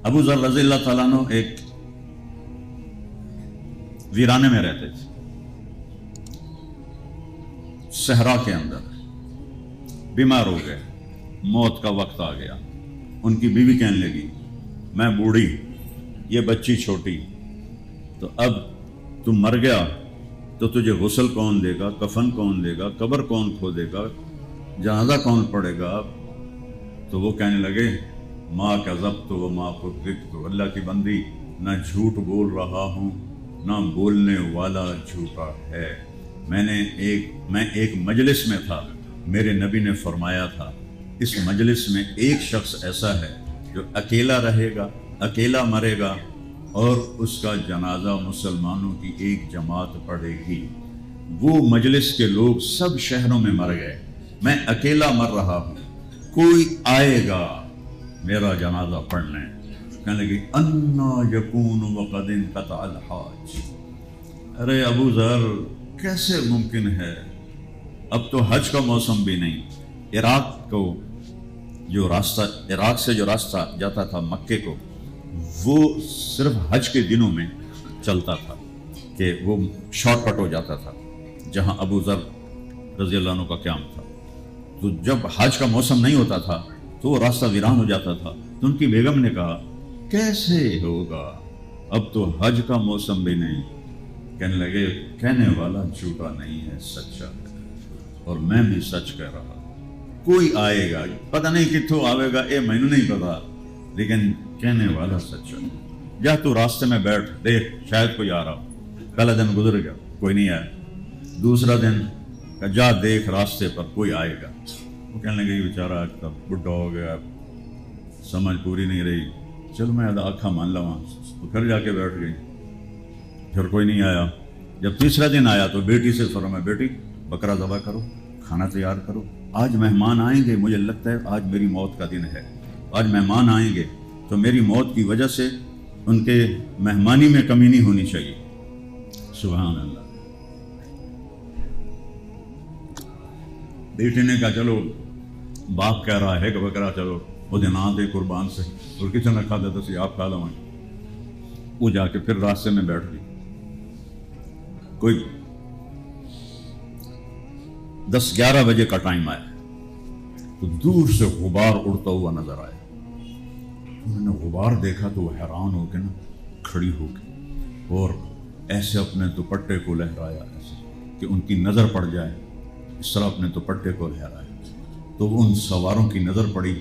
ابو ذر رضی اللہ تعالیٰ عنہ ایک ویرانے میں رہتے تھے، صحرا کے اندر، بیمار ہو گئے، موت کا وقت آ گیا۔ ان کی بیوی کہنے لگی میں بوڑھی، یہ بچی چھوٹی، تو اب تم مر گیا تو تجھے غسل کون دے گا، کفن کون دے گا، قبر کون کھودے گا، جنازہ کون پڑے گا؟ تو وہ کہنے لگے ما کذبت و ما کذبت، اللہ کی بندی نہ جھوٹ بول رہا ہوں نہ بولنے والا جھوٹا ہے۔ میں ایک مجلس میں تھا، میرے نبی نے فرمایا تھا اس مجلس میں ایک شخص ایسا ہے جو اکیلا رہے گا، اکیلا مرے گا، اور اس کا جنازہ مسلمانوں کی ایک جماعت پڑھے گی۔ وہ مجلس کے لوگ سب شہروں میں مر گئے، میں اکیلا مر رہا ہوں، کوئی آئے گا میرا جنازہ پڑھنے۔ کہنے لگی انا یکون وقد انقطع الحاج، ارے ابو ذر کیسے ممکن ہے، اب تو حج کا موسم بھی نہیں۔ عراق سے جو راستہ جاتا تھا مکے کو، وہ صرف حج کے دنوں میں چلتا تھا کہ وہ شارٹ کٹ ہو جاتا تھا، جہاں ابو ذر رضی اللہ عنہ کا قیام تھا۔ تو جب حج کا موسم نہیں ہوتا تھا تو وہ راستہ ویران ہو جاتا تھا، تو ان کی بیگم نے کہا کیسے ہوگا، اب تو حج کا موسم بھی نہیں۔ کہنے لگے کہنے والا جھوٹا نہیں ہے، سچا ہے، اور میں بھی سچ کہہ رہا، کوئی آئے گا، پتہ نہیں کتوں آئے گا، اے میں نے نہیں پتا، لیکن کہنے والا سچا ہے۔ جا تو راستے میں بیٹھ، دیکھ شاید کوئی آ رہا ہو۔ پہلا دن گزر گیا، کوئی نہیں آیا۔ دوسرا دن کہ جا دیکھ راستے پر کوئی آئے گا۔ وہ کہنے لگے بیچارہ بڈھا ہو گیا، سمجھ پوری نہیں رہی، چلو میں آکھا مان لواں، تو پھر جا کے بیٹھ گئی، پھر کوئی نہیں آیا۔ جب تیسرا دن آیا تو بیٹی سے فرمایا بیٹی بکرا ذبح کرو، کھانا تیار کرو، آج مہمان آئیں گے، مجھے لگتا ہے آج میری موت کا دن ہے، آج مہمان آئیں گے تو میری موت کی وجہ سے ان کے مہمانی میں کمی نہیں ہونی چاہیے۔ سبحان اللہ۔ بیٹی نے کہا چلو باپ کہہ رہا ہے کہ بکرا چلو وہ نہ دے قربان سے، اور کسی نے کھا دیتا سی آپ کھا لوائیں۔ وہ جا کے پھر راستے میں بیٹھ گئی۔ کوئی 10-11 بجے کا ٹائم آیا تو دور سے غبار اڑتا ہوا نظر آیا۔ انہوں نے غبار دیکھا تو وہ حیران ہو کے نا کھڑی ہو گئی اور ایسے اپنے دوپٹے کو لہرایا، ایسے کہ ان کی نظر پڑ جائے، اس طرح اپنے دوپٹے کو لہرایا۔ تو ان سواروں کی نظر پڑی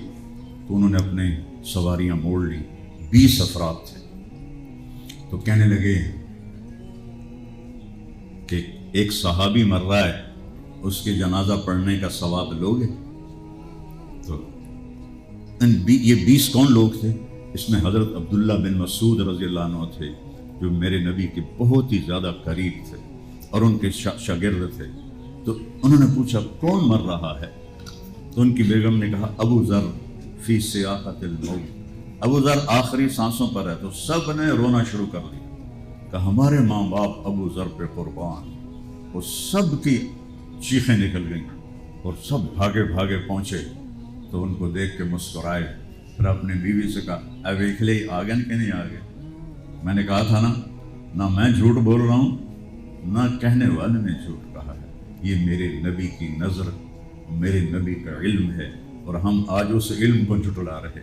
تو انہوں نے اپنے سواریاں موڑ لی، 20 افراد تھے۔ تو کہنے لگے کہ ایک صحابی مر رہا ہے، اس کے جنازہ پڑھنے کا ثواب لوگے؟ تو یہ 20 کون لوگ تھے؟ اس میں حضرت عبداللہ بن مسعود رضی اللہ عنہ تھے، جو میرے نبی کے بہت ہی زیادہ قریب تھے اور ان کے شاگرد تھے۔ تو انہوں نے پوچھا کون مر رہا ہے؟ تو ان کی بیگم نے کہا ابو ذر فی سیاقۃ الموت، ابو ذر آخری سانسوں پر ہے۔ تو سب نے رونا شروع کر دیا کہ ہمارے ماں باپ ابو ذر پہ قربان۔ وہ سب کی چیخیں نکل گئیں اور سب بھاگے بھاگے پہنچے تو ان کو دیکھ کے مسکرائے، پھر اپنی بیوی سے کہا اب ایک لے آگے کہ نہیں آگے؟ میں نے کہا تھا نا، نہ میں جھوٹ بول رہا ہوں نہ کہنے والے نے جھوٹ کہا ہے، یہ میرے نبی کی نظر، میرے نبی کا علم ہے، اور ہم آج اس علم کو جھٹلا رہے۔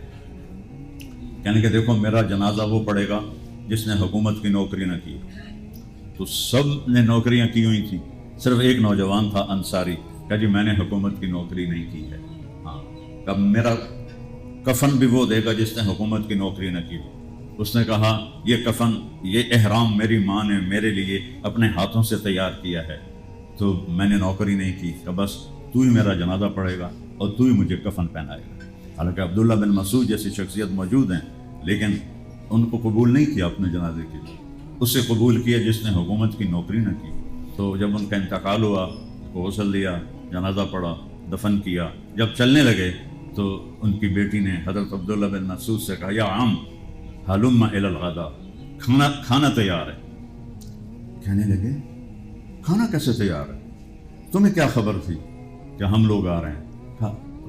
کہنے کہ دیکھو میرا جنازہ وہ پڑے گا جس نے حکومت کی نوکری نہ کی۔ تو سب نے نوکریاں کی ہوئی تھیں، صرف ایک نوجوان تھا انصاری، کہ جی میں نے حکومت کی نوکری نہیں کی ہے، ہاں اب میرا کفن بھی وہ دے گا جس نے حکومت کی نوکری نہ کی۔ اس نے کہا یہ کفن، یہ احرام میری ماں نے میرے لیے اپنے ہاتھوں سے تیار کیا ہے، تو میں نے نوکری نہیں کی، کہ بس تو ہی میرا جنازہ پڑھے گا اور تو ہی مجھے کفن پہنائے گا۔ حالانکہ عبداللہ بن مسعود جیسی شخصیت موجود ہیں، لیکن ان کو قبول نہیں کیا اپنے جنازے کے لیے، اسے قبول کیا جس نے حکومت کی نوکری نہ کی۔ تو جب ان کا انتقال ہوا تو غسل دیا، جنازہ پڑھا، دفن کیا۔ جب چلنے لگے تو ان کی بیٹی نے حضرت عبداللہ بن مسعود سے کہا یا عم حلم الی الغداء، کھانا تیار ہے۔ کہنے لگے کھانا کیسے تیار ہے؟ تمہیں کیا خبر تھی کہ ہم لوگ آ رہے ہیں؟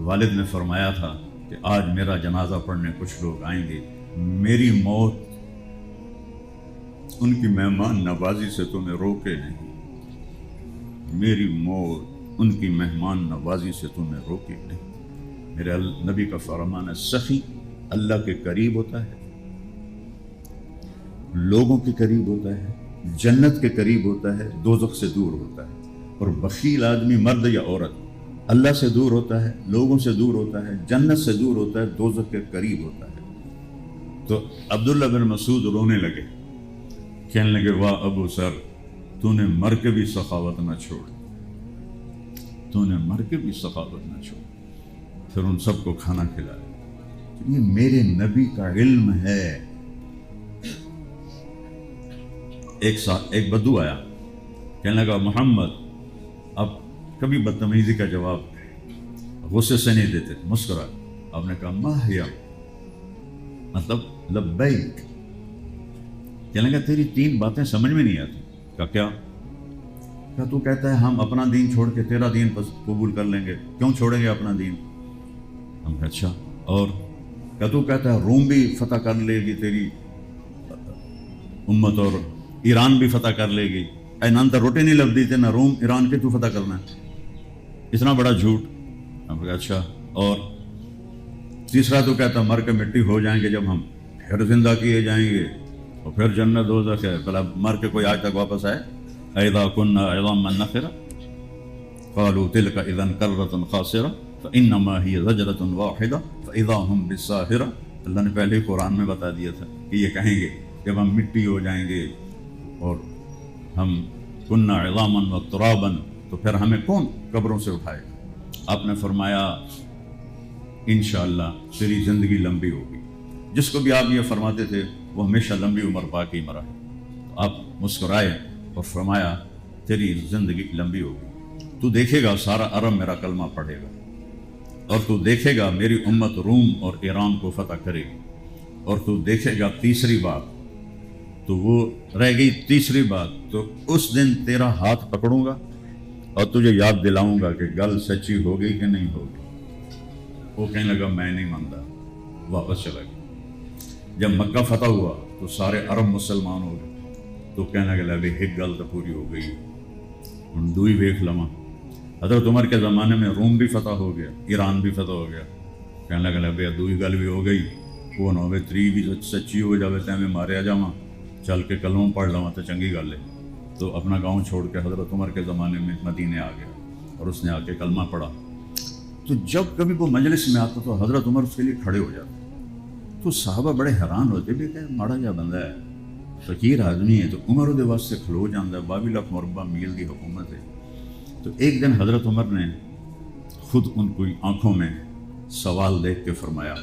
والد نے فرمایا تھا کہ آج میرا جنازہ پڑھنے کچھ لوگ آئیں گے، میری موت ان کی مہمان نوازی سے تمہیں روکے نہیں، میری موت ان کی مہمان نوازی سے تمہیں روکے نہیں۔ میرے نبی کا فرمان ہے، سخی اللہ کے قریب ہوتا ہے، لوگوں کے قریب ہوتا ہے، جنت کے قریب ہوتا ہے، دوزخ سے دور ہوتا ہے۔ اور بخیل آدمی، مرد یا عورت، اللہ سے دور ہوتا ہے، لوگوں سے دور ہوتا ہے، جنت سے دور ہوتا ہے، دوزخ کے قریب ہوتا ہے۔ تو عبداللہ بن مسعود رونے لگے، کہنے لگے، واہ ابو سر، تو نے مر کے بھی سخاوت نہ چھوڑی، تو نے مر کے بھی سخاوت نہ چھوڑی۔ پھر ان سب کو کھانا کھلایا۔ یہ میرے نبی کا علم ہے۔ ایک بدو آیا، کہنے لگا، محمد اب کبھی بدتمیزی کا جواب غصے سے نہیں دیتے، مسکرا۔ آپ نے کہا، ما ہیا، مطلب لبیک۔ کہنے لگا، تیری 3 باتیں سمجھ میں نہیں آتی۔ کہا، کیا؟ کہا، تو کہتا ہے ہم اپنا دین چھوڑ کے تیرا دین قبول کر لیں گے، کیوں چھوڑیں گے اپنا دین؟ ہم کہا، اچھا، اور؟ کہا، تو کہتا ہے روم بھی فتح کر لے گی تیری امت، اور ایران بھی فتح کر لے گی۔ اے نان تو روٹی نہیں لب دی تھے، نہ روم ایران کے تو فتح کرنا ہے، اتنا بڑا جھوٹ۔ ہم کہا، اچھا، اور؟ تیسرا تو کہتا مر کے مٹی ہو جائیں گے جب ہم، پھر زندہ کیے جائیں گے، اور پھر جنت دوزخ ہے۔ بھلا مر کے کوئی آج تک واپس آئے؟ اذا كنا عظاما نخرة قالوا تلك اذا كرة خاسرة فانما هي زجرة واحدة فاذا هم بالساهرة۔ اللہ نے پہلے ہی قرآن میں بتا دیا تھا کہ یہ کہیں گے جب ہم مٹی ہو جائیں گے اور ہم كنا عظاما وترابا، تو پھر ہمیں کون قبروں سے اٹھائے گا؟ آپ نے فرمایا، انشاءاللہ تیری زندگی لمبی ہوگی۔ جس کو بھی آپ یہ فرماتے تھے وہ ہمیشہ لمبی عمر پا کے ہی مرا ہے۔ آپ مسکرائے اور فرمایا، تیری زندگی لمبی ہوگی، تو دیکھے گا سارا عرب میرا کلمہ پڑھے گا، اور تو دیکھے گا میری امت روم اور ایران کو فتح کرے گی، اور تو دیکھے گا تیسری بات، تو وہ رہ گئی تیسری بات، تو اس دن تیرا ہاتھ پکڑوں گا اور تجھے یاد دلاؤں گا کہ گل سچی ہو گئی کہ نہیں ہوگی۔ وہ کہنے لگا، میں نہیں مانتا، واپس چلا گیا۔ جب مکہ فتح ہوا تو سارے عرب مسلمان ہو گئے، تو کہنے لگا، ابھی ایک گل تو پوری ہو گئی، ہم دوئی ویکھ لواں۔ حضرت عمر کے زمانے میں روم بھی فتح ہو گیا، ایران بھی فتح ہو گیا۔ کہنے لگا، ابھی دوئی گل بھی ہو گئی، وہ نہ ہوئے تری بھی سچی ہو جاوے تے میں ماریا جاواں، چل کے کلمہ پڑھ لواں تو چنگی گل ہے۔ تو اپنا گاؤں چھوڑ کے حضرت عمر کے زمانے میں مدینے آ گیا، اور اس نے آ کے کلمہ پڑھا۔ تو جب کبھی وہ مجلس میں آتا تو حضرت عمر اس کے لیے کھڑے ہو جاتے، تو صحابہ بڑے حیران ہوتے بھی کہ ماڑا جا بندہ ہے، فقیر آدمی ہے، تو عمر دے واسطے کھلو جاندہ ہے، 22 لاکھ مربع میل کی حکومت ہے۔ تو ایک دن حضرت عمر نے خود ان کو آنکھوں میں سوال دیکھ کے فرمایا،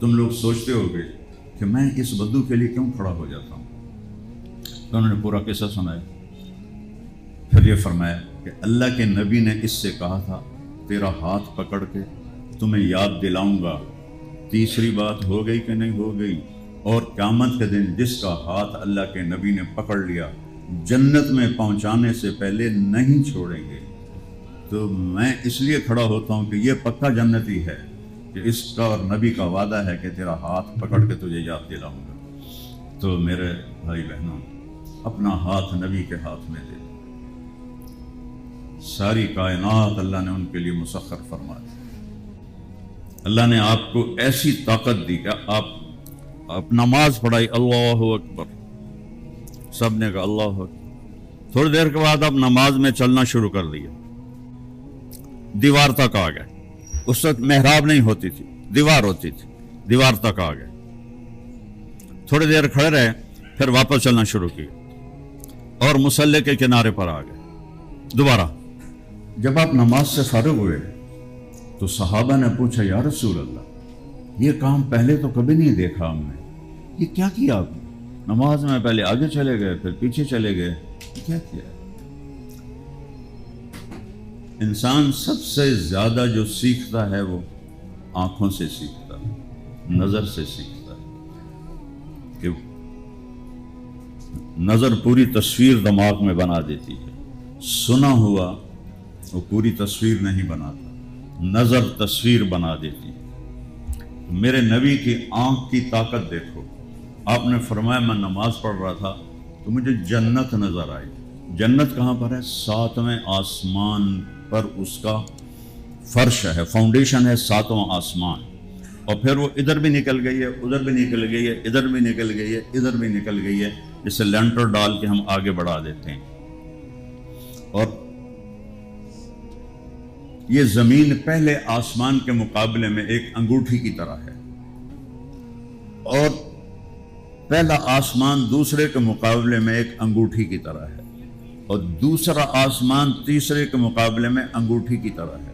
تم لوگ سوچتے ہو گے کہ میں اس بدو کے لیے کیوں کھڑا ہو جاتا ہوں؟ تو انہوں نے پورا قصہ سنایا، پھر یہ فرمایا کہ اللہ کے نبی نے اس سے کہا تھا، تیرا ہاتھ پکڑ کے تمہیں یاد دلاؤں گا، تیسری بات ہو گئی کہ نہیں ہو گئی؟ اور قیامت کے دن جس کا ہاتھ اللہ کے نبی نے پکڑ لیا، جنت میں پہنچانے سے پہلے نہیں چھوڑیں گے۔ تو میں اس لیے کھڑا ہوتا ہوں کہ یہ پکا جنتی ہے کہ اس کا اور نبی کا وعدہ ہے کہ تیرا ہاتھ پکڑ کے تجھے یاد دلاؤں گا۔ تو میرے بھائی بہنوں، اپنا ہاتھ نبی کے ہاتھ میں دے، ساری کائنات اللہ نے ان کے لیے مسخر فرما دی۔ اللہ نے آپ کو ایسی طاقت دی کہ آپ نماز پڑھائی، اللہ اکبر، سب نے کہا اللہ اکبر، تھوڑی دیر کے بعد آپ نماز میں چلنا شروع کر دیا، دیوار تک آ گئے۔ اس وقت محراب نہیں ہوتی تھی، دیوار ہوتی تھی، دیوار تک آ گئے، تھوڑی دیر کھڑے رہے، پھر واپس چلنا شروع کیا اور مصلی کے کنارے پر آ گئے دوبارہ۔ جب آپ نماز سے فارغ ہوئے تو صحابہ نے پوچھا، یا رسول اللہ، یہ کام پہلے تو کبھی نہیں دیکھا ہم نے، یہ کیا کیا آپ نے؟ نماز میں پہلے آگے چلے گئے پھر پیچھے چلے گئے، کیا کیا؟ انسان سب سے زیادہ جو سیکھتا ہے وہ آنکھوں سے سیکھتا ہے، نظر سے سیکھتا ہے، کہ نظر پوری تصویر دماغ میں بنا دیتی ہے، سنا ہوا وہ پوری تصویر نہیں بناتا، نظر تصویر بنا دیتی ہے۔ میرے نبی کی آنکھ کی طاقت دیکھو. آپ نے فرمایا میں نماز پڑھ رہا تھا تو مجھے جنت نظر آئی. جنت کہاں پر ہے؟ 7ویں آسمان پر اس کا فرش ہے، فاؤنڈیشن ہے 7واں آسمان. اور پھر وہ ادھر بھی نکل گئی ہے، ادھر بھی نکل گئی ہے، ادھر بھی نکل گئی ہے، ادھر بھی نکل گئی ہے، جسے لینٹر ڈال کے ہم آگے بڑھا دیتے ہیں. اور یہ زمین پہلے آسمان کے مقابلے میں ایک انگوٹھی کی طرح ہے، اور پہلا آسمان دوسرے کے مقابلے میں ایک انگوٹھی کی طرح ہے، اور دوسرا آسمان تیسرے کے مقابلے میں انگوٹھی کی طرح ہے،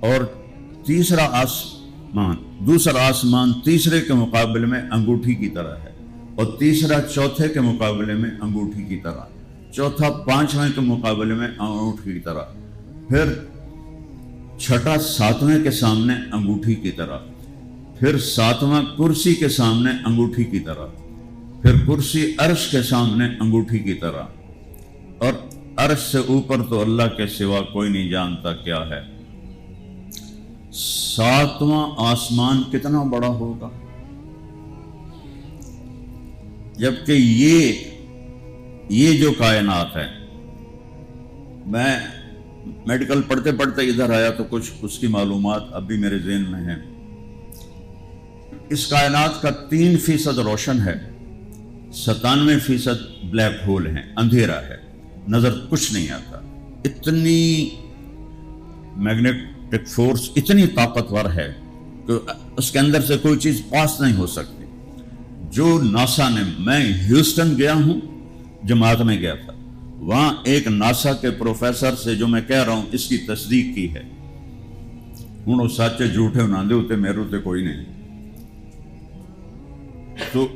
اور دوسرا آسمان تیسرے کے مقابلے میں انگوٹھی کی طرح ہے، اور تیسرا چوتھے کے مقابلے میں انگوٹھی کی طرح، چوتھا پانچویں کے مقابلے میں انگوٹھی کی طرح، پھر چھٹا ساتویں کے سامنے انگوٹھی کی طرح، پھر ساتواں کرسی کے سامنے انگوٹھی کی طرح، پھر کرسی عرش کے سامنے انگوٹھی کی طرح، اور عرش سے اوپر تو اللہ کے سوا کوئی نہیں جانتا کیا ہے. 7واں آسمان کتنا بڑا ہوگا، جبکہ یہ جو کائنات ہے، میں میڈیکل پڑھتے پڑھتے ادھر آیا تو کچھ اس کی معلومات اب بھی میرے ذہن میں ہیں. اس کائنات کا 3% روشن ہے، 97% بلیک ہول ہیں، اندھیرا ہے، نظر کچھ نہیں آتا. اتنی میگنیٹک فورس اتنی طاقتور ہے کہ اس کے اندر سے کوئی چیز پاس نہیں ہو سکتی. جو ناسا نے، میں ہیوسٹن گیا ہوں، جماعت میں گیا تھا، وہاں ایک ناسا کے پروفیسر سے جو میں کہہ رہا ہوں اس کی تصدیق کی ہے. ہوں سچے جھوٹے ناندے ہوتے میرے ہوتے کوئی نہیں. تو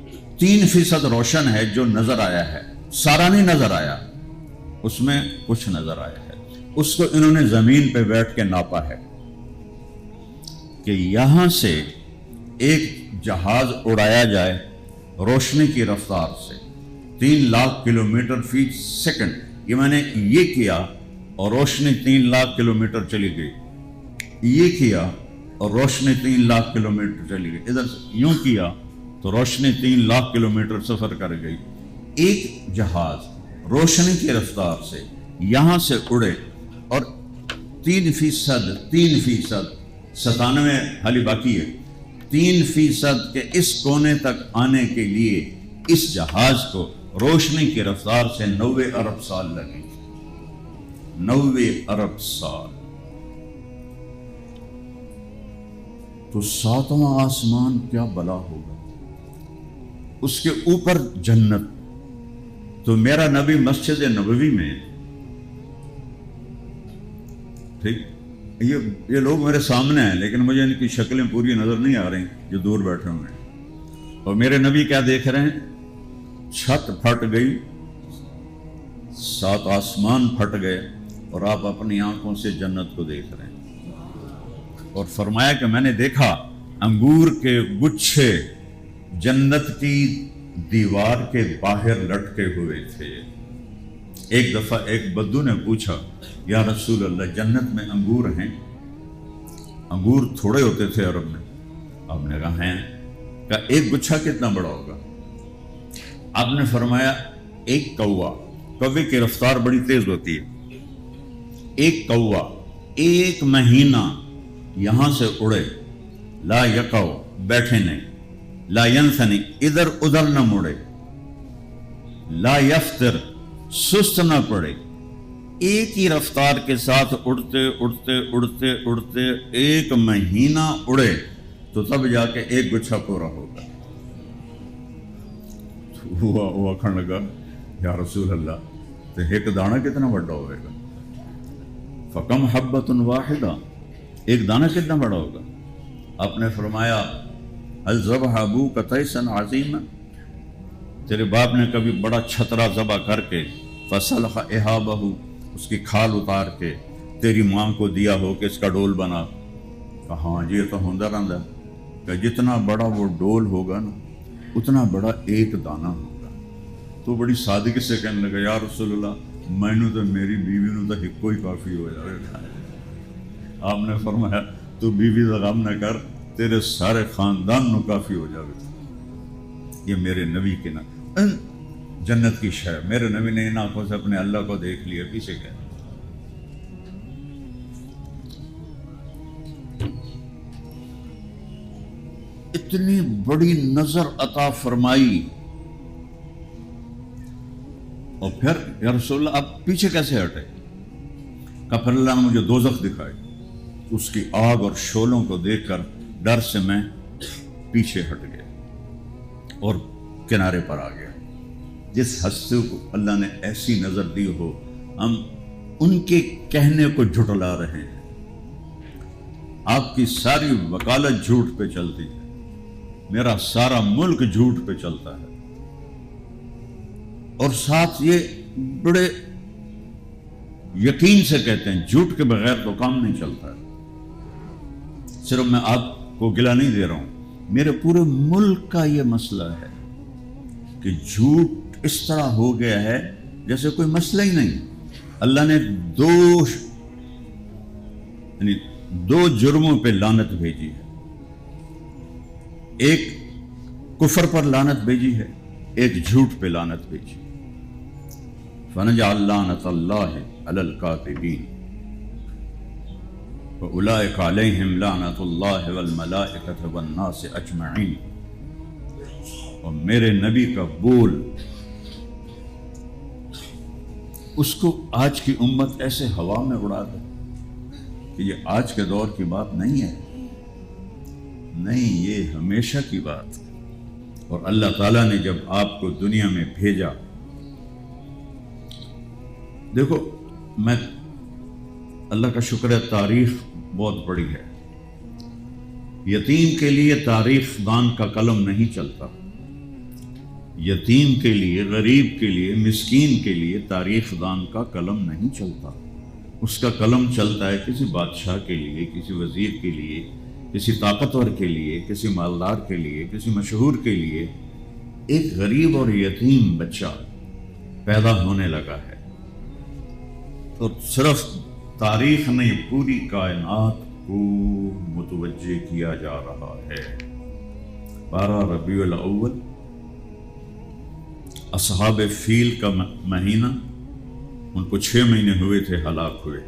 3% روشن ہے جو نظر آیا ہے، سارا نہیں نظر آیا، اس میں کچھ نظر آیا ہے. اس کو انہوں نے زمین پہ بیٹھ کے ناپا ہے کہ یہاں سے ایک جہاز اڑایا جائے روشنی کی رفتار سے 3 لاکھ کلومیٹر فی سیکنڈ. یہ میں نے یہ کیا اور روشنی 3 لاکھ کلومیٹر چلی گئی، یہ کیا اور روشنی 3 لاکھ کلومیٹر چلی گئی، ادھر سے یوں کیا تو روشنی 3 لاکھ کلومیٹر سفر کر گئی. ایک جہاز روشنی کی رفتار سے یہاں سے اڑے اور 3% 97 حالی باقی ہے، 3% کے اس کونے تک آنے کے لیے اس جہاز کو روشنی کی رفتار سے 90 ارب سال لگے. 90 ارب سال. تو 7واں آسمان کیا بلا ہوگا، اس کے اوپر جنت. تو میرا نبی مسجد نبوی میں، ٹھیک، یہ لوگ میرے سامنے ہیں لیکن مجھے ان کی شکلیں پوری نظر نہیں آ رہی جو دور بیٹھے ہوئے ہیں. اور میرے نبی کیا دیکھ رہے ہیں؟ چھت پھٹ گئی، 7 آسمان پھٹ گئے، اور آپ اپنی آنکھوں سے جنت کو دیکھ رہے ہیں. اور فرمایا کہ میں نے دیکھا انگور کے گچھے جنت کی دیوار کے باہر لٹکے ہوئے تھے. ایک دفعہ ایک بدو نے پوچھا، یا رسول اللہ جنت میں انگور ہیں؟ انگور تھوڑے ہوتے تھے عرب میں. آپ نے کہا ہیں. کہا ایک گچھا کتنا بڑا ہوگا؟ آپ نے فرمایا ایک کوے کی رفتار بڑی تیز ہوتی ہے، ایک کوا 1 مہینہ یہاں سے اڑے، لا یقو بیٹھے نہیں، لا ینثنی ادھر ادھر نہ مڑے، لا یفتر سست نہ پڑے، ایک ہی رفتار کے ساتھ اڑتے اڑتے اڑتے اڑتے 1 مہینہ اڑے تو تب جا کے ایک گچھا پورا ہوگا. وہ آکھن لگا یا رسول اللہ تو ایک دانہ کتنا بڑا ہوئے گا؟ فکم حبۃ واحدہ، ایک دانہ کتنا بڑا ہوگا؟ آپ نے فرمایا هل ذبح ابوک تیسا عظیما، تیرے باپ نے کبھی بڑا چھترا ذبح کر کے فصلح احابہ، اس کی کھال اتار کے تیری ماں کو دیا ہو کہ اس کا ڈول بنا؟ کہا ہاں جی یہ تو ہوندا رہندا، کہ جتنا بڑا وہ ڈول ہوگا نا اتنا بڑا ایک دانہ ہوگا. تو بڑی سادگی سے کہنے لگا یا رسول اللہ مینوں تو میری بیوی نوں تو ایک کوئی کافی ہو جائے. آپ نے فرمایا تو بیوی کا غم نہ کر، تیرے سارے خاندان نو کافی ہو جاوے. یہ میرے نبی کے نام جنت کی شے. میرے نبی نے ان آنکھوں سے اپنے اللہ کو دیکھ لیا. پیچھے کیا اتنی بڑی نظر عطا فرمائی. اور پھر یا رسول اللہ آپ پیچھے کیسے ہٹے؟ کہ پھر اللہ نے مجھے دوزخ دکھائی. اس کی آگ اور شعلوں کو دیکھ کر ڈر سے میں پیچھے ہٹ گیا اور کنارے پر آ گیا. جس ہستی کو اللہ نے ایسی نظر دی ہو، ہم ان کے کہنے کو جھٹلا رہے ہیں. آپ کی ساری وکالت جھوٹ پہ چلتی ہے، میرا سارا ملک جھوٹ پہ چلتا ہے، اور ساتھ یہ بڑے یقین سے کہتے ہیں جھوٹ کے بغیر تو کام نہیں چلتا ہے. صرف میں آپ کو گلہ نہیں دے رہا ہوں، میرے پورے ملک کا یہ مسئلہ ہے کہ جھوٹ اس طرح ہو گیا ہے جیسے کوئی مسئلہ ہی نہیں. اللہ نے دو جرموں پہ لعنت بھیجی ہے. ایک کفر پر لعنت بھیجی ہے، ایک جھوٹ پہ لعنت بھیجی. فنجعل لعنت اللہ علی الکاذبین وَأُولَٰئِكَ عَلَيْهِمْ لَعْنَةُ اللَّهِ وَالْمَلَائِكَةِ وَالنَّاسِ أَجْمَعِينَ. اور میرے نبی کا بول اس کو آج کی امت ایسے ہوا میں اڑا دے کہ یہ آج کے دور کی بات نہیں ہے. نہیں، یہ ہمیشہ کی بات. اور اللہ تعالیٰ نے جب آپ کو دنیا میں بھیجا، دیکھو میں اللہ کا شکر ہے، تاریخ بہت بڑی ہے. یتیم کے لیے تاریخ دان کا قلم نہیں چلتا. یتیم کے لیے، غریب کے لیے، مسکین کے لیے تاریخ دان کا قلم نہیں چلتا. اس کا قلم چلتا ہے کسی بادشاہ کے لیے، کسی وزیر کے لیے، کسی طاقتور کے لیے، کسی مالدار کے لیے، کسی مشہور کے لیے. ایک غریب اور یتیم بچہ پیدا ہونے لگا ہے، اور صرف تاریخ نے پوری کائنات کو متوجہ کیا جا رہا ہے. 12 ربیع الاول اصحاب فیل کا مہینہ، ان کو 6 مہینے ہوئے تھے ہلاک ہوئے.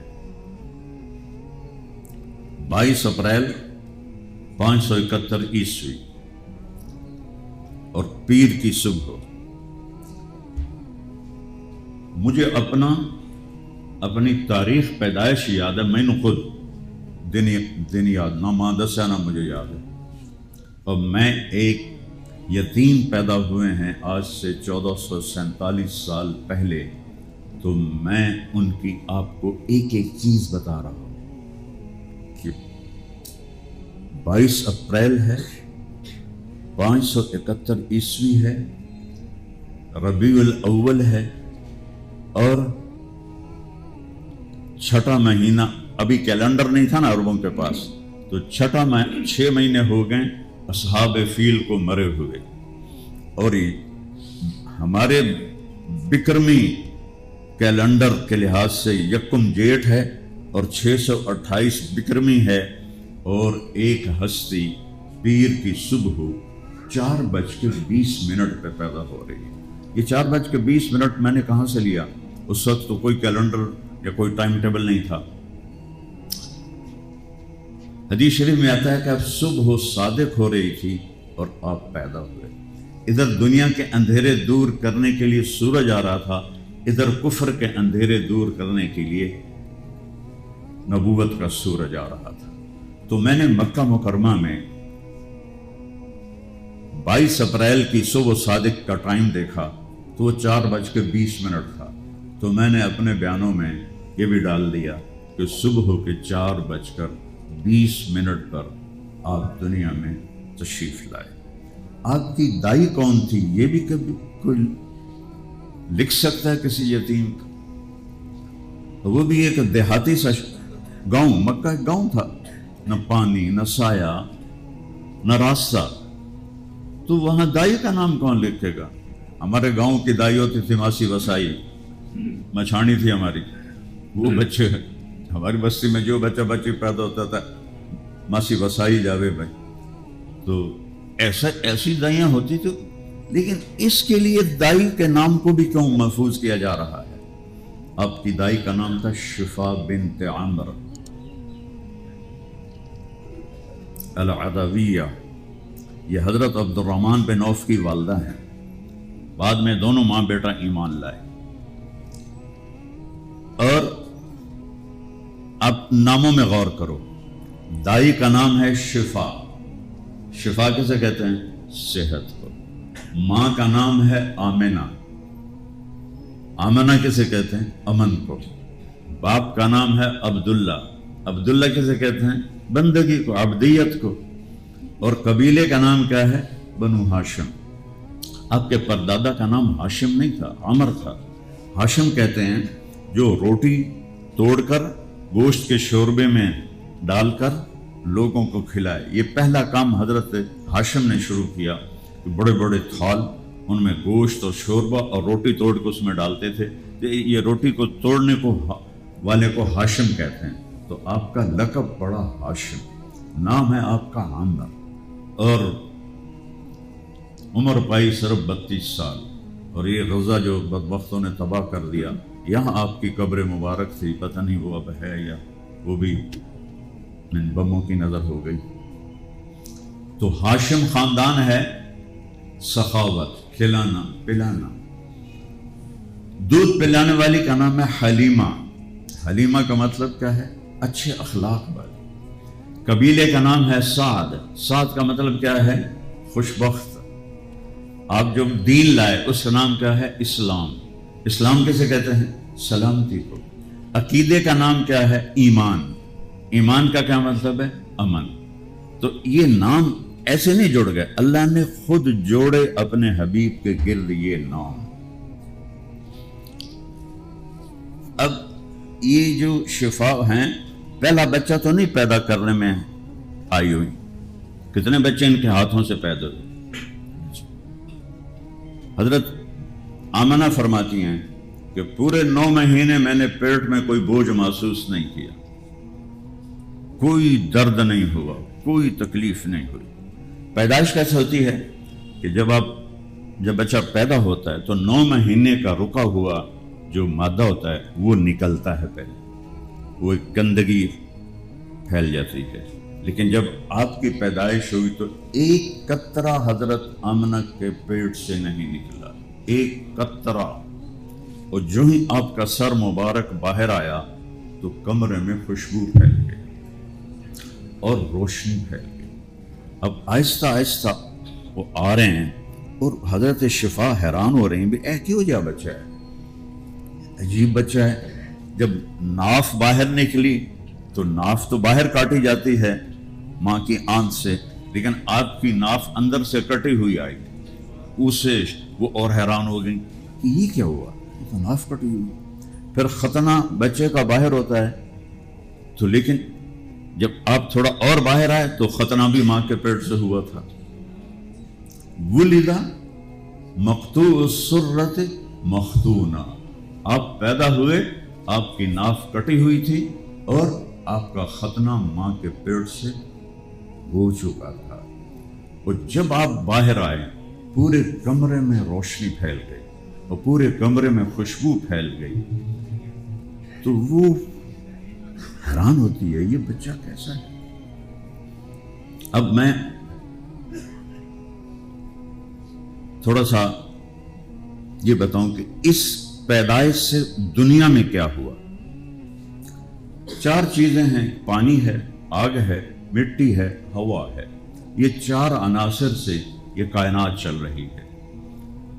22 اپریل 571 عیسوی اور پیر کی صبح. مجھے اپنی تاریخ پیدائش یاد ہے. میں نے خود دن یاد نہ ماں دسیا نہ مجھے یاد ہے. اور میں ایک یتیم پیدا ہوئے ہیں آج سے 1447 سال پہلے. تو میں ان کی آپ کو ایک ایک چیز بتا رہا ہوں کہ 22 اپریل ہے، 571 عیسوی ہے، ربیع الاول ہے، اور 6واں مہینہ. ابھی کیلنڈر نہیں تھا نا عربوں کے پاس، تو 6 مہینے ہو گئے اصحاب فیل کو مرے ہوئے. اور ہمارے بکرمی کیلنڈر کے لحاظ سے 1 جیٹھ ہے اور 628 بکرمی ہے. اور ایک ہستی پیر کی صبح 4:20 پہ پیدا ہو رہی ہے. یہ 4:20 میں نے کہاں سے لیا؟ اس وقت تو کوئی کیلنڈر یا کوئی ٹائم ٹیبل نہیں تھا. حدیث شریف میں آتا ہے کہ اب صبح صادق ہو رہی تھی اور آپ پیدا ہوئے. ادھر دنیا کے اندھیرے دور کرنے کے لیے سورج آ رہا تھا، ادھر کفر کے اندھیرے دور کرنے کے لیے نبوت کا سورج آ رہا تھا. تو میں نے مکہ مکرمہ میں 22 اپریل کی صبح صادق کا ٹائم دیکھا تو وہ 4:20 تھا. تو میں نے اپنے بیانوں میں یہ بھی ڈال دیا کہ صبح کے 4:20 پر آپ دنیا میں تشریف لائے. آپ کی دائی کون تھی یہ بھی کبھی کوئی لکھ سکتا ہے کسی یتیم کا؟ وہ بھی ایک دیہاتی سا گاؤں، مکہ ایک گاؤں تھا، نہ پانی، نہ سایہ، نہ راستہ. تو وہاں دائی کا نام کون لکھے گا؟ ہمارے گاؤں کی دائی ہوتی تھی ماسی وسائی، مچھانی تھی ہماری. وہ بچے ہماری بستی میں جو بچہ بچی پیدا ہوتا تھا ماسی وسائی جاوے بھائی. تو ایسی دائیاں ہوتی تھی، لیکن اس کے لیے دائی کے نام کو بھی کیوں محفوظ کیا جا رہا ہے؟ آپ کی دائی کا نام تھا شفا بنت عمر العدویہ، یہ حضرت عبد الرحمن بن عوف کی والدہ ہیں، بعد میں دونوں ماں بیٹا ایمان لائے۔ اور اب ناموں میں غور کرو، دائی کا نام ہے شفا، شفا کیسے کہتے ہیں؟ صحت کو۔ ماں کا نام ہے آمنہ، آمنہ کیسے کہتے ہیں؟ امن کو۔ باپ کا نام ہے عبداللہ، عبداللہ کیسے کہتے ہیں؟ بندگی کو، عبدیت کو۔ اور قبیلے کا نام کیا ہے؟ بنو ہاشم۔ آپ کے پردادا کا نام ہاشم نہیں تھا، عمر تھا۔ ہاشم کہتے ہیں جو روٹی توڑ کر گوشت کے شوربے میں ڈال کر لوگوں کو کھلائے۔ یہ پہلا کام حضرت ہاشم نے شروع کیا کہ بڑے بڑے تھال، ان میں گوشت اور شوربہ اور روٹی توڑ کے اس میں ڈالتے تھے۔ یہ روٹی کو توڑنے کو والے کو ہاشم کہتے ہیں۔ تو آپ کا لقب پڑا ہاشم، نام ہے آپ کا عامر، اور عمر پائی صرف 32 سال۔ اور یہ غزہ جو بدبختوں نے تباہ کر دیا، یہاں آپ کی قبر مبارک تھی، پتہ نہیں وہ اب ہے یا وہ بھی بموں کی نظر ہو گئی۔ تو ہاشم خاندان ہے سخاوت، کھلانا پلانا۔ دودھ پلانے والی کا نام ہے حلیمہ، حلیمہ کا مطلب کیا ہے؟ اچھے اخلاق والی۔ قبیلے کا نام ہے سعد، سعد کا مطلب کیا ہے؟ خوش بخت۔ آپ جو دین لائے اس کا نام کیا ہے؟ اسلام، اسلام کیسے کہتے ہیں؟ سلامتی کو۔ عقیدے کا نام کیا ہے؟ ایمان، ایمان کا کیا مطلب ہے؟ امن۔ تو یہ نام ایسے نہیں جڑ گئے، اللہ نے خود جوڑے اپنے حبیب کے گرد یہ نام۔ اب یہ جو شفا ہیں، پہلا بچہ تو نہیں پیدا کرنے میں آئی ہوئی، کتنے بچے ان کے ہاتھوں سے پیدا ہوئے۔ حضرت آمنہ فرماتی ہیں کہ پورے 9 مہینے میں نے پیٹ میں کوئی بوجھ محسوس نہیں کیا، کوئی درد نہیں ہوا، کوئی تکلیف نہیں ہوئی۔ پیدائش کیسے ہوتی ہے کہ جب بچہ پیدا ہوتا ہے تو 9 مہینے کا رکا ہوا جو مادہ ہوتا ہے وہ نکلتا ہے، پہلے وہ ایک گندگی پھیل جاتی ہے، لیکن جب آپ کی پیدائش ہوئی تو ایک قطرہ حضرت آمنہ کے پیٹ سے نہیں نکلا، ایک قطرہ۔ اور جو ہی آپ کا سر مبارک باہر آیا تو کمرے میں خوشبو پھیل گئی اور روشنی پھیل گئی۔ اب آہستہ آہستہ وہ آ رہے ہیں اور حضرت شفا حیران ہو رہے ہیں، بھی کیوں جا بچہ ہے، عجیب بچہ ہے۔ جب ناف باہر نکلی تو ناف تو باہر کاٹی جاتی ہے ماں کی آنت سے، لیکن آپ کی ناف اندر سے کٹی ہوئی آئی، اسے وہ اور حیران ہو گئی کہ یہ کیا ہوا، یہ تو ناف کٹی ہوئی۔ پھر ختنہ بچے کا باہر ہوتا ہے تو، لیکن جب آپ تھوڑا اور باہر آئے تو ختنہ بھی ماں کے پیٹ سے ہوا تھا۔ ولدہ مقطوع السرۃ مختونہ، آپ پیدا ہوئے، آپ کی ناف کٹی ہوئی تھی اور آپ کا ختنہ ماں کے پیٹ سے ہو چکا تھا۔ اور جب آپ باہر آئے پورے کمرے میں روشنی پھیل گئی اور پورے کمرے میں خوشبو پھیل گئی، تو وہ حیران ہوتی ہے یہ بچہ کیسا ہے۔ اب میں تھوڑا سا یہ بتاؤں کہ اس پیدائش سے دنیا میں کیا ہوا۔ 4 چیزیں ہیں، پانی ہے، آگ ہے، مٹی ہے، ہوا ہے۔ یہ 4 عناصر سے یہ کائنات چل رہی ہے۔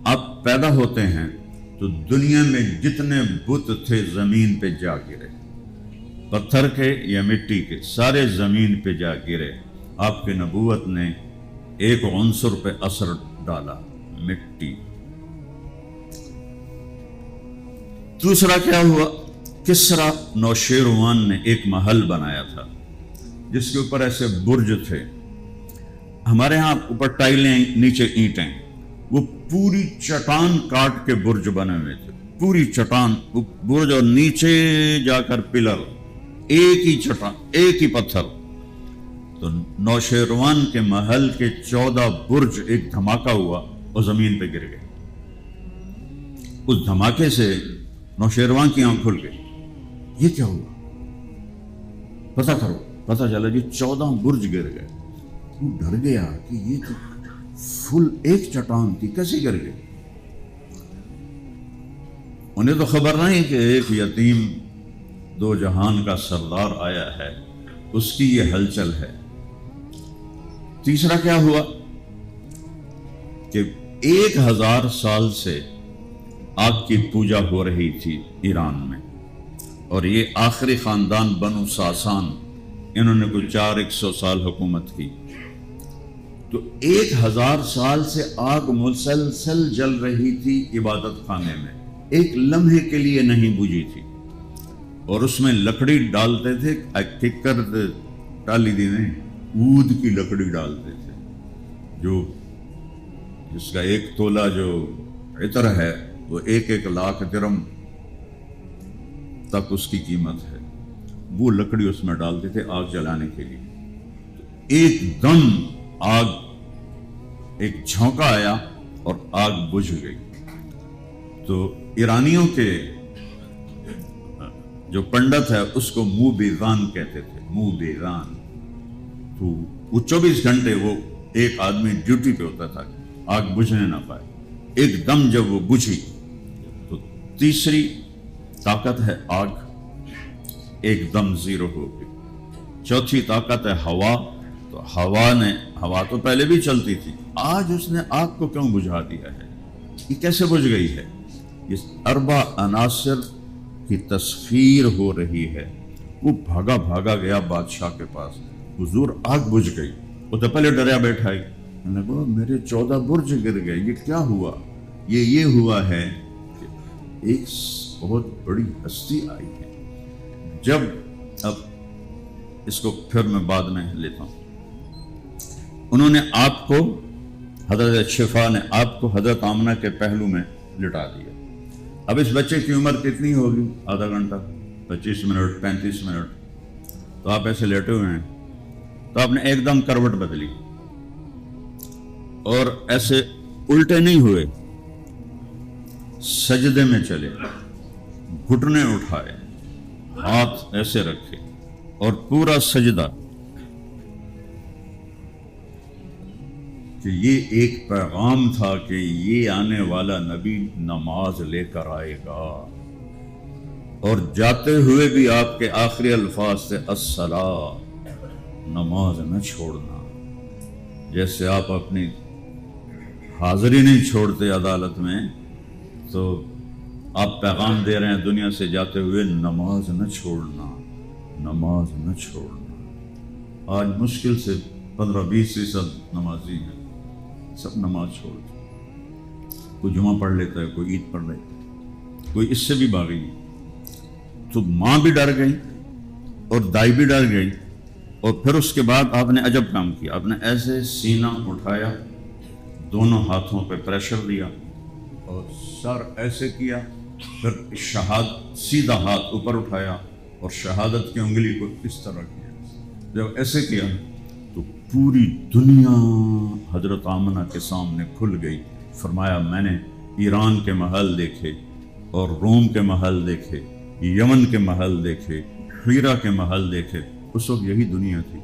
آپ پیدا ہوتے ہیں تو دنیا میں جتنے بت تھے زمین پہ جا گرے، پتھر کے یا مٹی کے، سارے زمین پہ جا گرے۔ آپ کے نبوت نے ایک عنصر پہ اثر ڈالا، مٹی۔ دوسرا کیا ہوا، کسرا نوشیروان نے ایک محل بنایا تھا جس کے اوپر ایسے برج تھے، ہمارے ہاں اوپر ٹائلیں نیچے اینٹیں، وہ پوری چٹان کاٹ کے برج بنے ہوئے تھے، پوری چٹان برج، اور نیچے جا کر پلر، ایک ہی چٹان، ایک ہی پتھر۔ تو نوشیروان کے محل کے 14 برج ایک دھماکہ ہوا اور زمین پہ گر گئے. اس دھماکے سے نوشیروان کی آنکھ کھل گئی. یہ کیا ہوا؟ پتہ کرو. پتہ چلا جی 14 برج گر گئے. وہ ڈر گیا کہ یہ تو فل ایک چٹان تھی، کیسے گر گئی؟ انہیں تو خبر نہیں کہ ایک یتیم 2 جہان کا سردار آیا ہے، اس کی یہ ہلچل ہے. تیسرا کیا ہوا کہ 1000 سال سے آگ کی پوجا ہو رہی تھی ایران میں، اور یہ آخری خاندان بنو ساسان، انہوں نے کوئی 400 سال حکومت کی. تو 1000 سال سے آگ مسلسل جل رہی تھی عبادت خانے میں، ایک لمحے کے لیے نہیں بجھی تھی. اور اس میں لکڑی ڈالتے تھے، ککر ڈالی دی نہیں، اود کی لکڑی ڈالتے تھے، جو جس کا 1 تولہ جو عطر ہے وہ 1 لاکھ درم تک اس کی قیمت ہے. وہ لکڑی اس میں ڈالتے تھے آگ جلانے کے لیے. ایک دم آگ، ایک جھونکا آیا اور آگ بجھ گئی. تو ایرانیوں کے جو پنڈت ہے اس کو منہ بیران کہتے تھے، منہ بیران. تو وہ 24 گھنٹے وہ ایک آدمی ڈیوٹی پہ ہوتا تھا، آگ بجھنے نہ پائے. ایک دم جب وہ بجھی تو تیسری طاقت ہے آگ، ایک دم زیرو ہو گئی. چوتھی طاقت ہے ہوا، تو ہوا تو پہلے بھی چلتی تھی، آج اس نے آگ کو کیوں بجھا دیا ہے؟ یہ کیسے بجھ گئی ہے؟ یہ 4 عناصر کی تصفیر ہو رہی ہے. وہ بھاگا گیا بادشاہ کے پاس، حضور آگ بجھ گئی. وہ تو پہلے ڈریا بیٹھا ہی، میں نے کہا میرے 14 برج گر گئے، یہ کیا ہوا؟ یہ ہوا ہے کہ ایک بہت بڑی ہستی آئی ہے. جب اب اس کو پھر میں بعد میں لیتا ہوں. انہوں نے آپ کو، حضرت شفا نے آپ کو حضرت آمنہ کے پہلو میں لٹا دیا. اب اس بچے کی عمر کتنی ہوگی؟ آدھا گھنٹہ، 25 منٹ، 35 منٹ. تو آپ ایسے لیٹے ہوئے ہیں، تو آپ نے ایک دم کروٹ بدلی اور ایسے الٹے نہیں ہوئے، سجدے میں چلے، گھٹنے اٹھائے، ہاتھ ایسے رکھے اور پورا سجدہ. کہ یہ ایک پیغام تھا کہ یہ آنے والا نبی نماز لے کر آئے گا، اور جاتے ہوئے بھی آپ کے آخری الفاظ سے الصلاۃ، نماز نہ چھوڑنا. جیسے آپ اپنی حاضری نہیں چھوڑتے عدالت میں، تو آپ پیغام دے رہے ہیں دنیا سے جاتے ہوئے، نماز نہ چھوڑنا، نماز نہ چھوڑنا. آج مشکل سے 15-20% نمازی ہیں، سب نماز چھوڑتے. کوئی جمعہ پڑھ لیتا ہے، کوئی عید پڑھ لیتا ہے، کوئی اس سے بھی باغی. تو ماں بھی ڈر گئی اور دائی بھی ڈر گئی. اور پھر اس کے بعد آپ نے عجب کام کیا. آپ نے ایسے سینہ اٹھایا، دونوں ہاتھوں پہ پریشر دیا اور سر ایسے کیا، پھر سیدھا ہاتھ اوپر اٹھایا اور شہادت کی انگلی کو اس طرح کیا. جب ایسے کیا تو پوری دنیا حضرت آمنہ کے سامنے کھل گئی. فرمایا میں نے ایران کے محل دیکھے اور روم کے محل دیکھے، یمن کے محل دیکھے، حیرہ کے محل دیکھے. اس وقت یہی دنیا تھی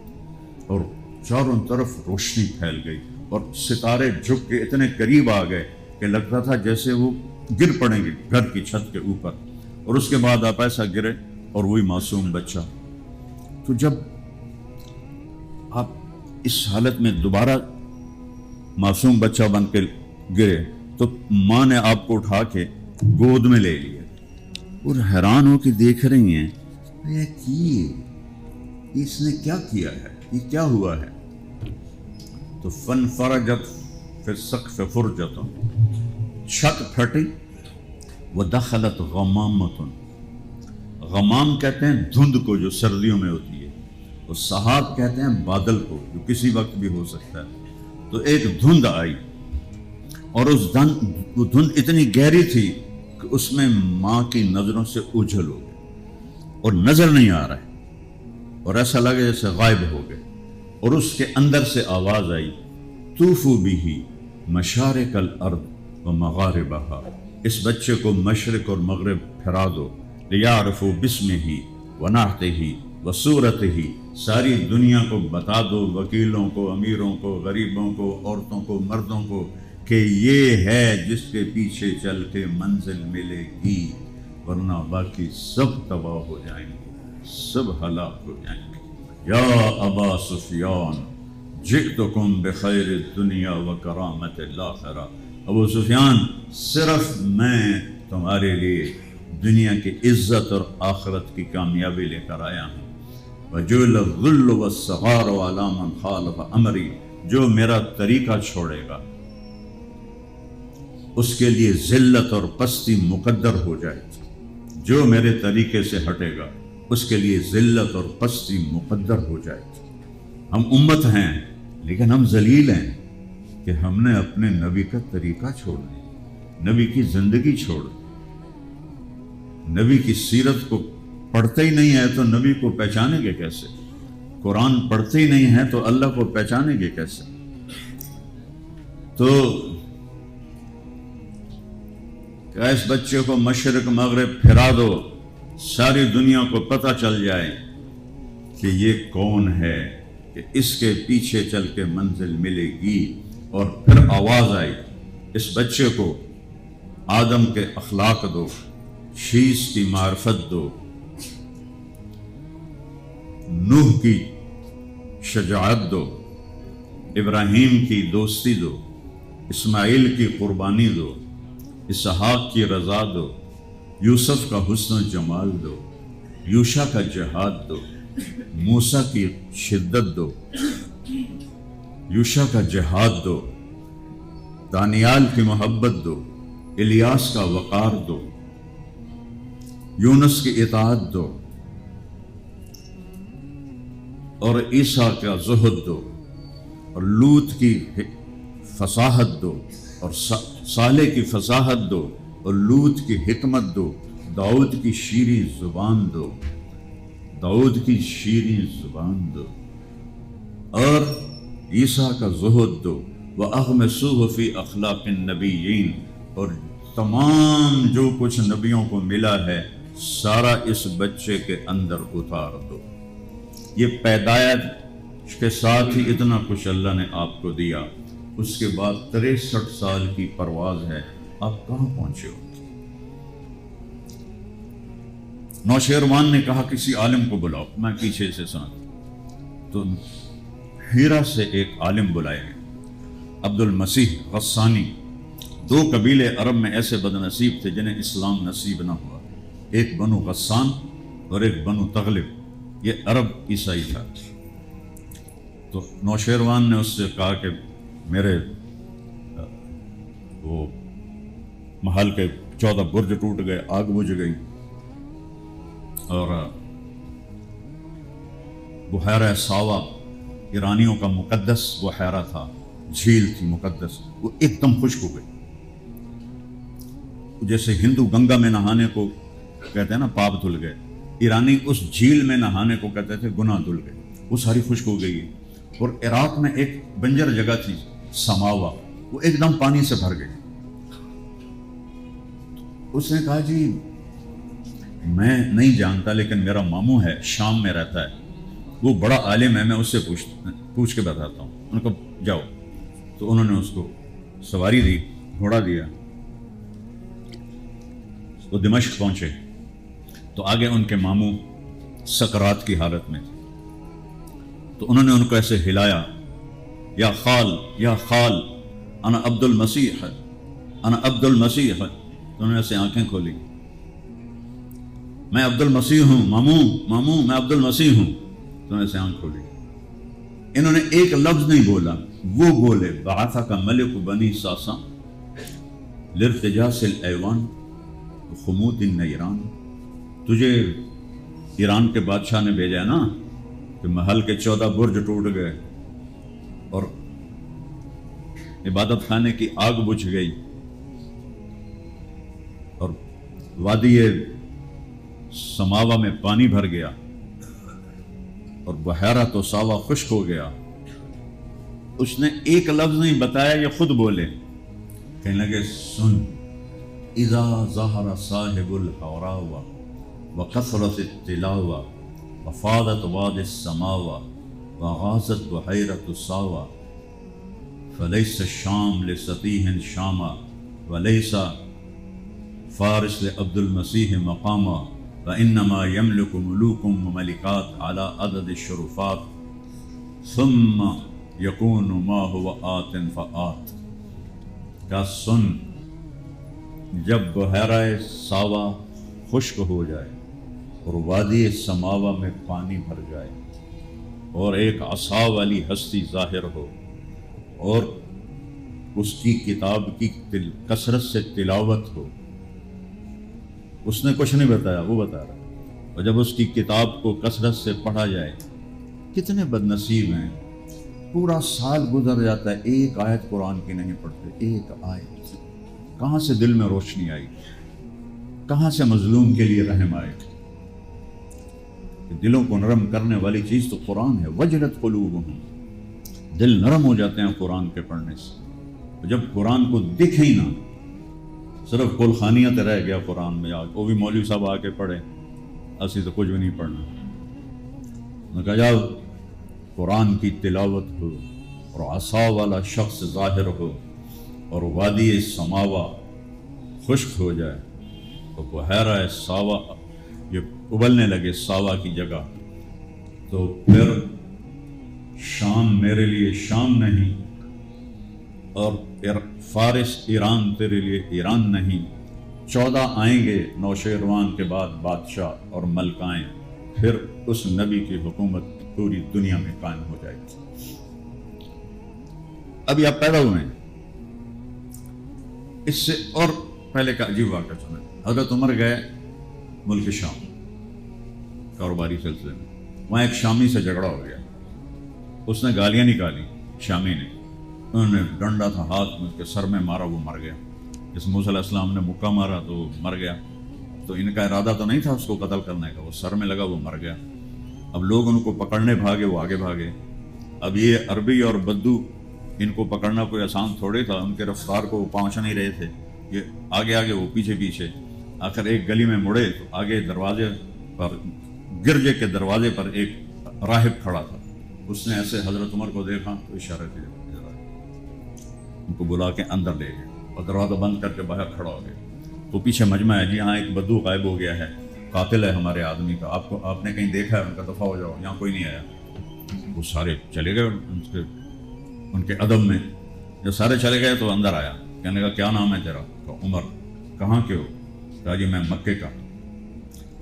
اور چاروں طرف روشنی پھیل گئی اور ستارے جھک کے اتنے قریب آ گئے کہ لگتا تھا جیسے وہ گر پڑیں گے گھر کی چھت کے اوپر. اور اس کے بعد آپ ایسا گرے اور وہی معصوم بچہ. تو جب آپ اس حالت میں دوبارہ معصوم بچہ بن کے گرے تو ماں نے آپ کو اٹھا کے گود میں لے لیا اور حیران ہو کے دیکھ رہی ہیں اس نے کیا کیا ہے، یہ کیا ہوا ہے. تو فن فرجت فی السقف فرجت، چھت پھٹی. ودخلت غمامۃ، غمام کہتے ہیں دھند کو جو سردیوں میں ہوتی ہے، اور سحاب کہتے ہیں بادل کو جو کسی وقت بھی ہو سکتا ہے. تو ایک دھند آئی اور وہ دھند اتنی گہری تھی کہ اس میں ماں کی نظروں سے اوجھل ہو گئے اور نظر نہیں آ رہا ہے اور ایسا لگے جیسے غائب ہو گئے. اور اس کے اندر سے آواز آئی طوفوا بہ مشارق الارض و مغاربہا، اس بچے کو مشرق اور مغرب پھرا دو، لیعرفوا باسمہ و نعتہ و صورتہ، ساری دنیا کو بتا دو، وکیلوں کو، امیروں کو، غریبوں کو، عورتوں کو، مردوں کو، کہ یہ ہے جس کے پیچھے چل کے منزل ملے گی، ورنہ باقی سب تباہ ہو جائیں گے، سب ہلاک ہو جائیں گے۔ یا ابا سفیان جئتکم بخیر الدنیا و کرامت الآخرہ، ابو سفیان صرف میں تمہارے لیے دنیا کی عزت اور آخرت کی کامیابی لے کر آیا ہوں۔ وجعل الذل والصغار علی من خالف امری، جو میرا طریقہ چھوڑے گا اس کے لیے ذلت اور پستی مقدر ہو جائے گی، جو میرے طریقے سے ہٹے گا اس کے لیے ذلت اور پستی مقدر ہو جائے گی۔ ہم امت ہیں لیکن ہم ذلیل ہیں کہ ہم نے اپنے نبی کا طریقہ چھوڑ دیا، نبی کی زندگی چھوڑ دی، نبی کی سیرت کو پڑھتے ہی نہیں ہے تو نبی کو پہچانیں گے کیسے؟ قرآن پڑھتے ہی نہیں ہے تو اللہ کو پہچانیں گے کیسے؟ تو کیا اس بچے کو مشرق مغرب پھرا دو، ساری دنیا کو پتہ چل جائے کہ یہ کون ہے، کہ اس کے پیچھے چل کے منزل ملے گی۔ اور پھر آواز آئی اس بچے کو آدم کے اخلاق دو، شیش کی معرفت دو، نوح کی شجاعت دو، ابراہیم کی دوستی دو، اسماعیل کی قربانی دو، اسحاق کی رضا دو، یوسف کا حسن و جمال دو، یوشع کا جہاد دو، موسیٰ کی شدت دو، یوشع کا جہاد دو، دانیال کی محبت دو، الیاس کا وقار دو، یونس کی اطاعت دو، اور عیسیٰ کا زہد دو، اور لوط کی فصاحت دو، اور صالح کی فصاحت دو، اور لوط کی حکمت دو، داؤد کی شیریں زبان دو، داؤد کی شیریں زبان دو، اور عیسیٰ کا زہد دو، وَأَغْمِسُوهُ فِي أَخْلَاقِ النَّبِيِّينَ، اور تمام جو کچھ نبیوں کو ملا ہے سارا اس بچے کے اندر اتار دو۔ یہ پیدائش کے ساتھ ہی اتنا کچھ اللہ نے آپ کو دیا، اس کے بعد 63 سال کی پرواز ہے، آپ کہاں پہنچے ہو؟ نوشیروان نے کہا کسی عالم کو بلاؤ، میں پیچھے سے سنا، تو ہیرا سے ایک عالم بلائے گئے، عبد المسیح غسانی۔ 2 قبیلے عرب میں ایسے بد نصیب تھے جنہیں اسلام نصیب نہ ہوا، ایک بنو غسان اور ایک بنو تغلب، یہ عرب عیسائی تھا۔ تو نوشیروان نے اس سے کہا کہ میرے وہ محل کے 14 برج ٹوٹ گئے، آگ بجھ گئی، اور بحیرہ ساوا ایرانیوں کا مقدس بحیرہ تھا، جھیل تھی مقدس، وہ ایک دم خشک ہو گئی، جیسے ہندو گنگا میں نہانے کو کہتے ہیں نا پاپ دھل گئے، ایرانی اس جھیل میں نہانے کو کہتے تھے گناہ دھل گئے، وہ ساری خشک ہو گئی۔ اور عراق میں ایک بنجر جگہ تھی سماوا، وہ ایک دم پانی سے بھر گئی۔ اس نے کہا جی میں نہیں جانتا لیکن میرا ماموں ہے، شام میں رہتا ہے، وہ بڑا عالم ہے، میں اس سے پوچھ کے بتاتا ہوں۔ ان کو جاؤ، تو انہوں نے اس کو سواری دی، گھوڑا دیا، وہ دمشق پہنچے تو آگے ان کے ماموں سکرات کی حالت میں تھے، تو انہوں نے ان کو ایسے ہلایا، یا خال یا خال انا عبد المسیح، انا عبد المسیح، تو انہوں نے ایسے آنکھیں کھولی، میں عبد المسیح ہوں، ماموں ماموں میں عبد المسیح ہوں، تو انہوں نے ایسے آنکھ کھولی۔ انہوں نے ایک لفظ نہیں بولا، وہ بولے بعثک ملک بنی ساسا لارتجاس الایوان خمود النیران، تجھے ایران کے بادشاہ نے بھیجا ہے نا کہ محل کے 14 برج ٹوٹ گئے اور عبادت خانے کی آگ بجھ گئی اور وادی سماوا میں پانی بھر گیا اور بحیرہ تو ساوا خشک ہو گیا اس نے ایک لفظ نہیں بتایا، یہ خود بولے، کہنے لگے سن، اذا ظہر صاحب الحوراء وکثرت التلاوہ وفاضت واد السماوہ وغاصت بحیرۃ الساوہ فلیس الشام لسطیح شاما ولیس فارس لعبد المسیح مقاما وانما یملک ملوک وملکات علی عدد الشرفات ثم یکون ما هو آت فآت۔ کا سن، جب بحیرہ ساوا خشک ہو جائے اور وادی سماوا میں پانی بھر جائے اور ایک عصا والی ہستی ظاہر ہو اور اس کی کتاب کی کثرت سے تلاوت ہو، اس نے کچھ نہیں بتایا، وہ بتا رہا، اور جب اس کی کتاب کو کثرت سے پڑھا جائے، کتنے بد نصیب ہیں، پورا سال گزر جاتا ہے ایک آیت قرآن کی نہیں پڑھتے، ایک آیت، کہاں سے دل میں روشنی آئی، کہاں سے مظلوم کے لیے رحم آئے۔ دلوں کو نرم کرنے والی چیز تو قرآن ہے، وجلت قلوبہم، دل نرم ہو جاتے ہیں قرآن کے پڑھنے سے۔ جب قرآن کو دکھے ہی نہ، صرف کل خانیت رہ گیا قرآن میں، وہ بھی مولوی صاحب آ کے پڑھے، اسی تو کچھ بھی نہیں پڑھنا۔ میں کہا جاؤ قرآن کی تلاوت ہو اور عصا والا شخص ظاہر ہو اور وادی سماوا خشک ہو جائے تو بحیرہ ساوا یہ ابلنے لگے ساوا کی جگہ، تو پھر شام میرے لیے شام نہیں اور فارس ایران تیرے لیے ایران نہیں، 14 آئیں گے نوشیروان کے بعد بادشاہ اور ملکائیں، پھر اس نبی کی حکومت پوری دنیا میں قائم ہو جائے گی۔ ابھی آپ پیدا ہوئے ہیں، اس سے اور پہلے کا عجیب واقعہ سنیں۔ حضرت عمر گئے ملک شام کاروباری سلسلے میں، وہاں ایک شامی سے جھگڑا ہو گیا، اس نے گالیاں نکالی شامی نے، انہوں نے ڈنڈا تھا ہاتھ میں، اس کے سر میں مارا، وہ مر گیا۔ جس موسیٰ علیہ السلام نے مکہ مارا تو وہ مر گیا، تو ان کا ارادہ تو نہیں تھا اس کو قتل کرنے کا، وہ سر میں لگا، وہ مر گیا۔ اب لوگ ان کو پکڑنے بھاگے، وہ آگے بھاگے۔ اب یہ عربی اور بدو، ان کو پکڑنا کوئی آسان تھوڑے تھا، ان کے رفتار کو وہ پہنچ نہیں رہے تھے، یہ آگے آگے وہ پیچھے پیچھے۔ آخر ایک گلی میں مڑے تو آگے دروازے پر، گرجے کے دروازے پر ایک راہب کھڑا تھا، اس نے ایسے حضرت عمر کو دیکھا تو اشارہ کیا، ان کو بلا کے اندر لے گئے اور دروازہ بند کر کے باہر کھڑا ہو گئے۔ تو پیچھے مجمع ہے، جی ہاں ایک بدو غائب ہو گیا ہے، قاتل ہے ہمارے آدمی کا، آپ نے کہیں دیکھا ہے؟ ان کا دفاع ہو جاؤ، یہاں کوئی نہیں آیا۔ وہ سارے چلے گئے ان کے ادب میں، جب سارے چلے گئے تو اندر آیا، کہنے کا کیا نام ہے تیرا؟ کہا عمر۔ کہاں کے ہو؟ کہا جی میں مکے کا۔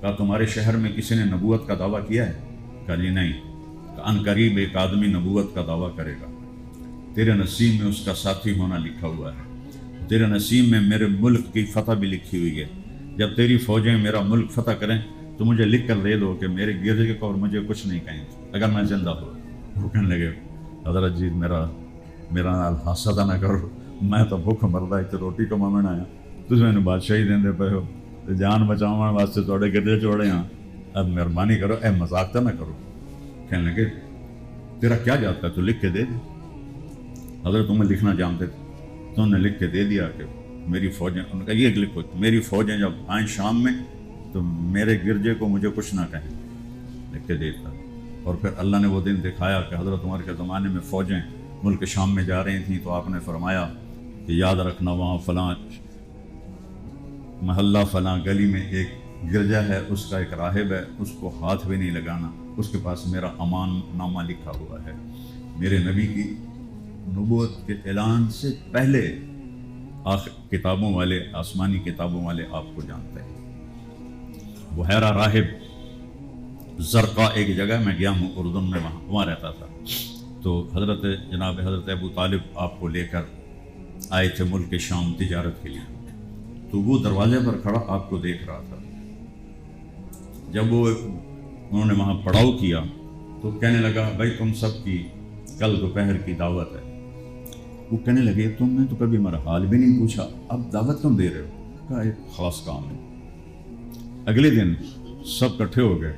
کہا تمہارے شہر میں کسی نے نبوت کا دعویٰ کیا ہے؟ کہا جی نہیں۔ کہا ان قریب ایک آدمی نبوت کا دعویٰ کرے گا، تیرے نصیب میں اس کا ساتھی ہونا لکھا ہوا ہے، تیرے نصیب میں میرے ملک کی فتح بھی لکھی ہوئی ہے، جب تیری فوجیں میرا ملک فتح کریں تو مجھے لکھ کر دے دو کہ میرے گرجے کو اور مجھے کچھ نہیں کہیں اگر میں زندہ ہوں۔ وہ کہنے لگے حضرت جی میرا حادثہ نہ کرو، میں تو بھوک مردا ایک روٹی کماون آیا، تسی مینوں بادشاہی دیندے پئے ہو، جان بچاؤن واسطے تھوڑے گرجے چوڑے ہاں، اب مہربانی کرو، اے مذاق تو نہ کرو۔ کہنے لگے تیرا کیا جاتا ہے، تو لکھ کے دے دے۔ حضرت تمہیں لکھنا جانتے تھے تو انہوں نے لکھ کے دے دیا کہ میری فوجیں، ان کا یہ لکھو میری فوجیں جب آئیں شام میں تو میرے گرجے کو مجھے کچھ نہ کہیں، لکھ کے دیتا۔ اور پھر اللہ نے وہ دن دکھایا کہ حضرت عمر کے زمانے میں فوجیں ملک شام میں جا رہی تھیں، تو آپ نے فرمایا کہ یاد رکھنا وہاں فلاں محلہ فلاں گلی میں ایک گرجا ہے، اس کا ایک راہب ہے، اس کو ہاتھ بھی نہیں لگانا، اس کے پاس میرا امان نامہ لکھا ہوا ہے۔ میرے نبی کی نبوت کے اعلان سے پہلے کتابوں والے، آسمانی کتابوں والے آپ کو جانتے ہیں۔ بحیرہ راہب زرقا ایک جگہ میں گیا ہوں اردن میں، وہاں رہتا تھا، تو جناب حضرت ابو طالب آپ کو لے کر آئے تھے ملک شام تجارت کے لیے، تو وہ دروازے پر کھڑا آپ کو دیکھ رہا تھا۔ جب انہوں نے وہاں پڑاؤ کیا تو کہنے لگا بھائی تم سب کی کل دوپہر کی دعوت ہے۔ وہ کہنے لگے تم نے تو کبھی ہمارا حال بھی نہیں پوچھا، اب دعوت کیوں دے رہے ہو؟ کہا ایک خاص کام ہے۔ اگلے دن سب کٹھے ہو گئے،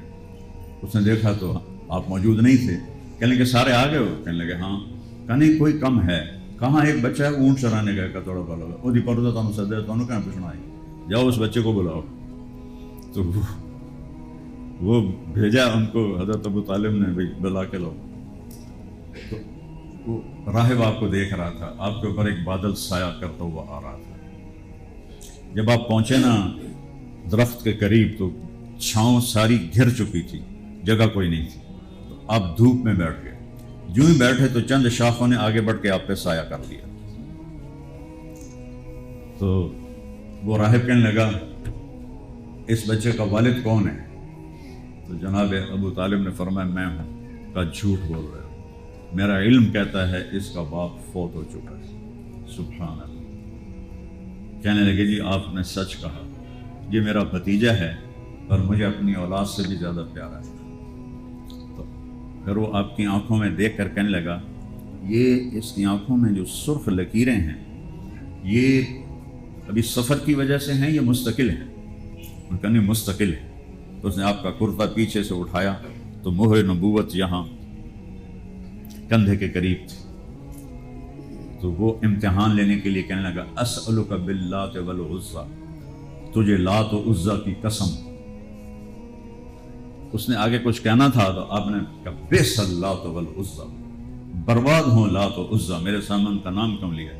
اس نے دیکھا تو آپ موجود نہیں تھے، کہنے لگے سارے آ گئے ہو؟ کہنے لگے ہاں۔ کہا نہیں کوئی کم ہے. کہاں ایک بچہ ہے اونٹ چرانے گیا کتوڑا والا وہ دی پردہ تم سدے تمہیں کہاں پوچھنا ہے, جاؤ اس بچے کو بلاؤ. تو وہ بھیجا ان کو حضرت ابو طالب نے, بھائی بلا کے لاؤ. تو وہ راہب آپ کو دیکھ رہا تھا, آپ کے اوپر ایک بادل سایہ کرتا ہوا آ رہا تھا. جب آپ پہنچے نا درخت کے قریب تو چھاؤں ساری گھر چکی تھی, جگہ کوئی نہیں تھی. تو آپ دھوپ میں بیٹھ گئے. جو ہی بیٹھے تو چند شاخوں نے آگے بڑھ کے آپ پہ سایہ کر دیا. تو وہ راہب کہنے لگا اس بچے کا والد کون ہے؟ تو جناب ابو طالب نے فرمایا میں ہوں. کہا جھوٹ بول رہے ہو, میرا علم کہتا ہے اس کا باپ فوت ہو چکا ہے. سبحان اللہ. کہنے لگے جی آپ نے سچ کہا, یہ میرا بھتیجا ہے اور مجھے اپنی اولاد سے بھی زیادہ پیارا ہے. تو پھر وہ آپ کی آنکھوں میں دیکھ کر کہنے لگا یہ اس کی آنکھوں میں جو سرخ لکیریں ہیں یہ ابھی سفر کی وجہ سے ہیں یا مستقل ہیں؟ ان کا نہیں مستقل ہے. تو اس نے آپ کا کرتا پیچھے سے اٹھایا تو مہر نبوت یہاں کندھے کے قریب تھی. تو وہ امتحان لینے کے لیے کہنے لگا اسألک باللات والعزی, تجھے لات و عزی کی قسم. اس نے آگے کچھ کہنا تھا تو آپ نے کہا بئس اللات والعزی, برباد ہوں لات و عزی, میرے سامنے کا نام کیوں لیا؟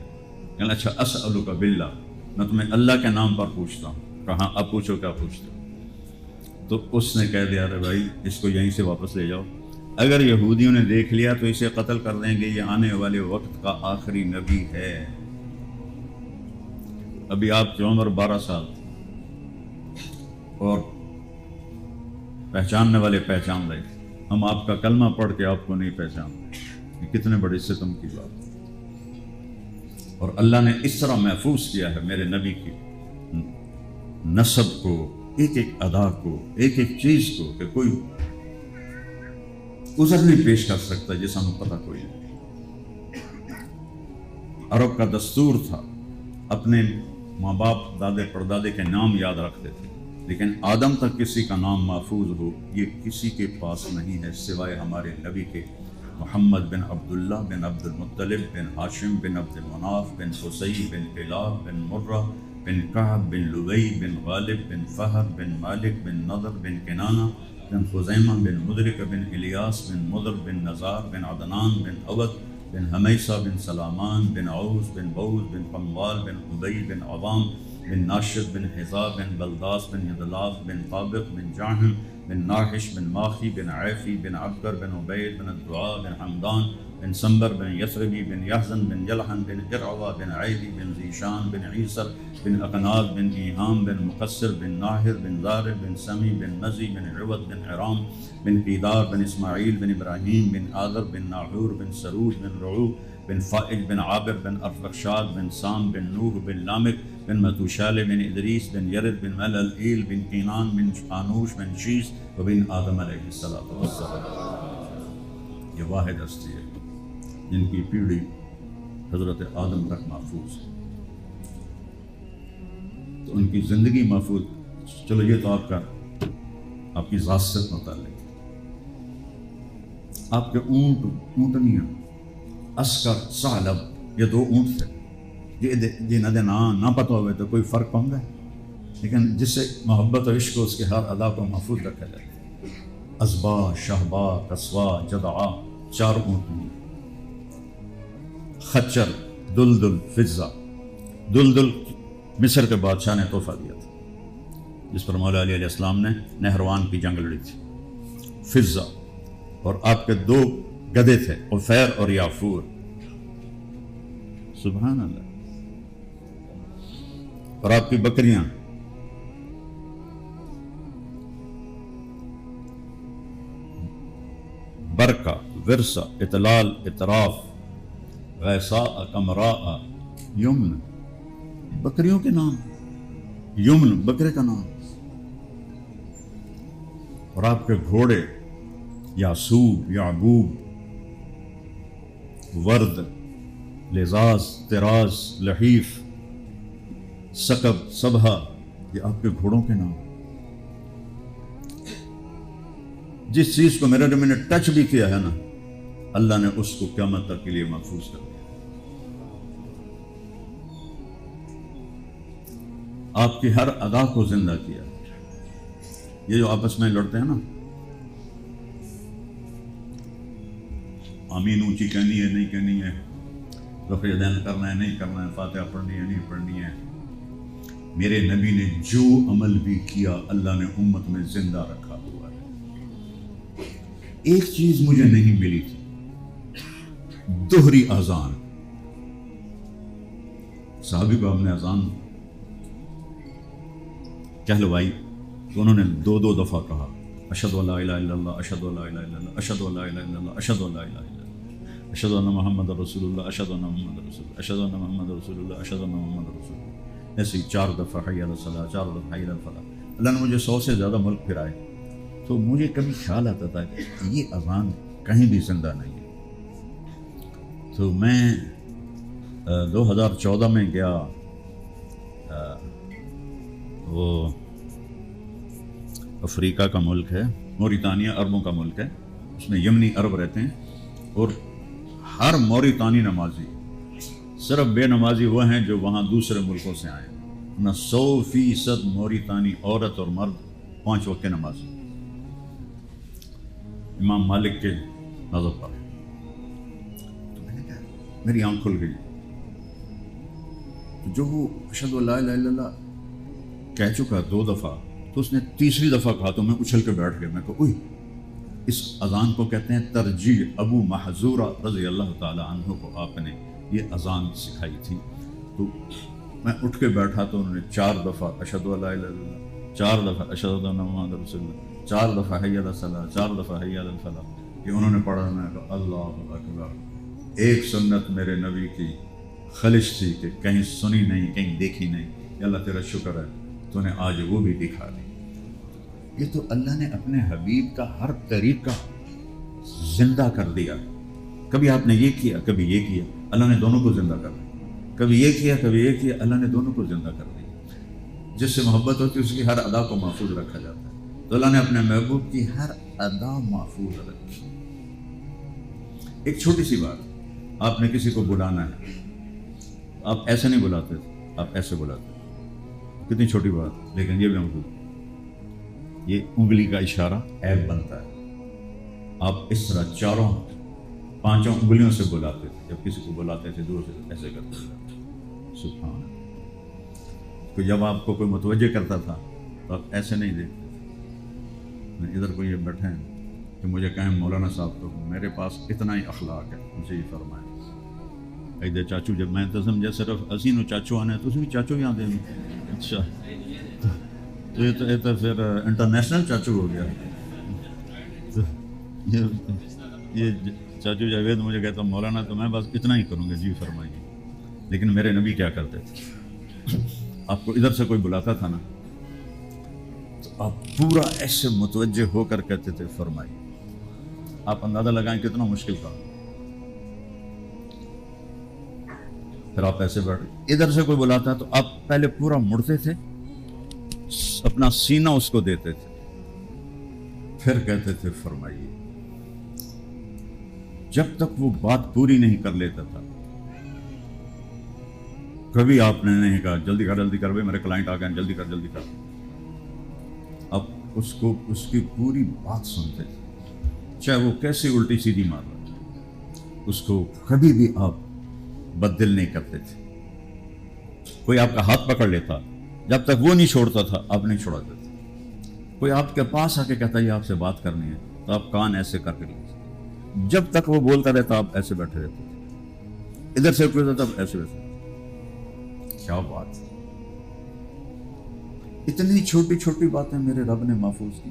کہنا اچھا اسألک باللہ, میں تمہیں اللہ کے نام پر پوچھتا ہوں. کہاں اب پوچھو کیا پوچھتے ہو؟ تو اس نے کہہ دیا ارے بھائی اس کو یہیں سے واپس لے جاؤ, اگر یہودیوں نے دیکھ لیا تو اسے قتل کر دیں گے, یہ آنے والے وقت کا آخری نبی ہے. ابھی آپ کی عمر 12 سال اور پہچاننے والے پہچان رہے, ہم آپ کا کلمہ پڑھ کے آپ کو نہیں پہچانتے. یہ کتنے بڑے ستم کی بات. اور اللہ نے اس طرح محفوظ کیا ہے میرے نبی کی نسب کو, ایک ایک ادا کو, ایک ایک چیز کو, کہ کوئی عذر نہیں پیش کر سکتا جسے ہمیں پتہ کوئی نہیں. عرب کا دستور تھا اپنے ماں باپ دادے پردادے کے نام یاد رکھتے تھے, لیکن آدم تک کسی کا نام محفوظ ہو یہ کسی کے پاس نہیں ہے سوائے ہمارے نبی کے. محمد بن عبداللہ بن عبد المطلب بن ہاشم بن عبد مناف بن قصی بن کلاب بن مرہ بن کعب بن لبی بن غالب بن فہر بن مالک بن نضر بن کنانہ بن خزیمہ بن مدرک بن الیاس بن مضر بن نزار بن عدنان بن عود بن حمیصہ بن سلامان بن عوز بن بوز بن قموال بن عبی بن عوام بن ناشد بن حزاب بن بلداس بن یدلاف بن طابق بن جاہم بن ناحش بن ماخی بن عیفی بن عبکر بن عبید بن الدعاء بن حمدان بن سنبر بن یثربی بن یحزن بن یلحن بن ارعوہ بن عیدی بن ذیشان بن عیسر بن اقناد بن ایہام بن مقصر بن ناہر بن زارب بن سمی بن نزی بن عوض بن حرام بن قیدار بن اسماعیل بن ابراہیم بن آذر بن ناحور بن سروج بن رعو بن فائج بن عابر بن ارفخشاد بن سام بن نوح بن لامک بن متوشال بن ادریس بن یرد بن ملعیل بن قینان بن آنوش بن شیس وبن آدم علیہ السلام. یہ واحد ہستی ہے جن کی پیڑھی حضرت آدم تک محفوظ ہے, تو ان کی زندگی محفوظ. چلو یہ تو آپ کی ذات سے متعلق. آپ کے اونٹنیاں اسکر ثعلب یہ 2 اونٹ تھے جنہوں نے نہ پتہ ہوئے تو کوئی فرق پاؤں گا, لیکن جس سے محبت و عشق اس کے ہر ادا کو محفوظ رکھا جائے. ازبا شہبا قصوا جدعا 4 اونٹنیاں. خچر دلدل فضہ. دلدل مصر کے بادشاہ نے تحفہ دیا تھا جس پر مولا علی علیہ السلام نے نہروان کی جنگ لڑی تھی. فضہ. اور آپ کے 2 گدھے تھے عفیر اور یافور. سبحان اللہ. اور آپ کی بکریاں برکہ ورثہ اطلال اطراف غیثاء قمراء یمن. بکریوں کے نام. یمن بکرے کا نام. اور آپ کے گھوڑے یاسوب یعبوب ورد لزاز تراز لحیف سکب سبھا, یہ آپ کے گھوڑوں کے نام. جس چیز کو میں نے ٹچ بھی کیا ہے نا اللہ نے اس کو قیامت تک کے لیے محفوظ کر دیا. آپ کی ہر ادا کو زندہ کیا. یہ جو آپس میں لڑتے ہیں نا، آمین اونچی کہنی ہے نہیں کہنی ہے، رفع یدین کرنا ہے نہیں کرنا ہے، فاتحہ پڑھنی ہے نہیں پڑھنی ہے، میرے نبی نے جو عمل بھی کیا اللہ نے امت میں زندہ رکھا ہوا ہے. ایک چیز مجھے نہیں ملی تھی، دوہری اذان. صحابی کو ہم نے اذان کہلوائی تو انہوں نے دو دفعہ کہا اشہد ان لا الہ الا اللہ، اشہد ان لا الہ الا اللہ، اشہد ان لا الہ الا اللہ، اشہد ان لا الہ الا اللہ، اشہد ان محمد رسول اللہ، اشہد ان محمد رسول اللہ، اشہد ان محمد رسول اللہ، اشہد ان محمد رسول اللہ. ایسے ہی 4 دفعہ حی علی الصلاۃ، 4 دفعہ حی علی الفلاح. اللہ نے مجھے 100 سے زیادہ ملک پھرائے تو مجھے کبھی خیال آتا تھا کہ یہ اذان کہیں بھی زندہ نہیں ہے. تو میں 2014 میں گیا، وہ افریقہ کا ملک ہے، موریتانیہ، عربوں کا ملک ہے، اس میں یمنی عرب رہتے ہیں، اور ہر موریتانی نمازی، صرف بے نمازی وہ ہیں جو وہاں دوسرے ملکوں سے آئے ہیں، نہ 100% موریتانی عورت اور مرد 5 وقت نمازی امام مالک کے نظر پر. تو میں نے کہا میری آنکھ کھل گئی. جو وہ اشہد ان لا الہ الا اللہ کہہ چکا 2 دفعہ، تو اس نے تیسری دفعہ کہا تو میں اچھل کے بیٹھ گیا. میں کہا اوئی، اس اذان کو کہتے ہیں ترجیع. ابو محذورہ رضی اللہ تعالی عنہ کو آپ نے یہ اذان سکھائی تھی. تو میں اٹھ کے بیٹھا تو انہوں نے 4 دفعہ اشہد ان لا الہ الا اللہ، 4 دفعہ اشہد ان محمد رسول اللہ، 4 دفعہ حی علی الصلاۃ، 4 دفعہ حی علی الفلاح. یہ انہوں نے پڑھا. میں کہا اللہ اکبر. ایک سنت میرے نبی کی خلش تھی کہ کہیں سنی نہیں، کہیں دیکھی نہیں. اللہ تیرا شکر ہے تو نے آج وہ بھی دکھا دی. یہ تو اللہ نے اپنے حبیب کا ہر طریقہ زندہ کر دیا. کبھی آپ نے یہ کیا، کبھی یہ کیا، اللہ نے دونوں کو زندہ کر دیا. کبھی یہ کیا، کبھی یہ کیا، اللہ نے دونوں کو زندہ کر دیا. جس سے محبت ہوتی ہے اس کی ہر ادا کو محفوظ رکھا جاتا ہے. تو اللہ نے اپنے محبوب کی ہر ادا محفوظ رکھی. ایک چھوٹی سی بات، آپ نے کسی کو بلانا ہے، آپ ایسے نہیں بلاتے، آپ ایسے بلاتے. کتنی چھوٹی بات، لیکن یہ بھی محفوظ. یہ انگلی کا اشارہ عیب بنتا ہے. آپ اس طرح 4-5 انگلیوں سے بلاتے تھے. جب کسی کو بلاتے تھے دور سے ایسے کرتے تھے. سبحان اللہ. تو جب آپ کو کوئی متوجہ کرتا تھا تو آپ ایسے نہیں دیکھتے تھے. ادھر کوئی یہ بیٹھے ہیں کہ مجھے کہیں مولانا صاحب تو میرے پاس اتنا ہی اخلاق ہے، مجھے یہ فرمائیں. ایدے چاچو جب میں تو سمجھا صرف اسینو چاچو آنے تو بھی چاچو ہی آتے ہیں. اچھا تو یہ تو پھر انٹرنیشنل چاچو ہو گیا. تو یہ چاچو جاوید مجھے کہتا مولانا تو میں بس اتنا ہی کروں گا. جی فرمائیے. لیکن میرے نبی کیا کرتے تھے، آپ کو ادھر سے کوئی بلاتا تھا نا تو آپ پورا ایسے متوجہ ہو کر کہتے تھے فرمائیے. آپ اندازہ لگائیں کتنا مشکل تھا. پھر آپ ایسے بیٹھے. ادھر سے کوئی بلاتا تو آپ پہلے پورا مڑتے تھے، اپنا سینہ اس کو دیتے تھے، پھر کہتے تھے فرمائیے. جب تک وہ بات پوری نہیں کر لیتا تھا کبھی آپ نے نہیں کہا جلدی کر بھائی میرے کلائنٹ آ گئے جلدی کر. اب اس کو اس کی پوری بات سنتے تھے، چاہے وہ کیسے الٹی سیدھی مار رہا، اس کو کبھی بھی آپ بددل نہیں کرتے تھے. کوئی آپ کا ہاتھ پکڑ لیتا، جب تک وہ نہیں چھوڑتا تھا آپ نہیں چھوڑاتے تھے. کوئی آپ کے پاس آ کے کہتا یہ آپ سے بات کرنی ہے تو آپ کان ایسے کر کے لیتے. جب تک وہ بولتا رہتا آپ ایسے بیٹھے رہتے تھے. ادھر سے کوئی تب ایسے ویسے. کیا بات، اتنی چھوٹی چھوٹی باتیں میرے رب نے محفوظ کی.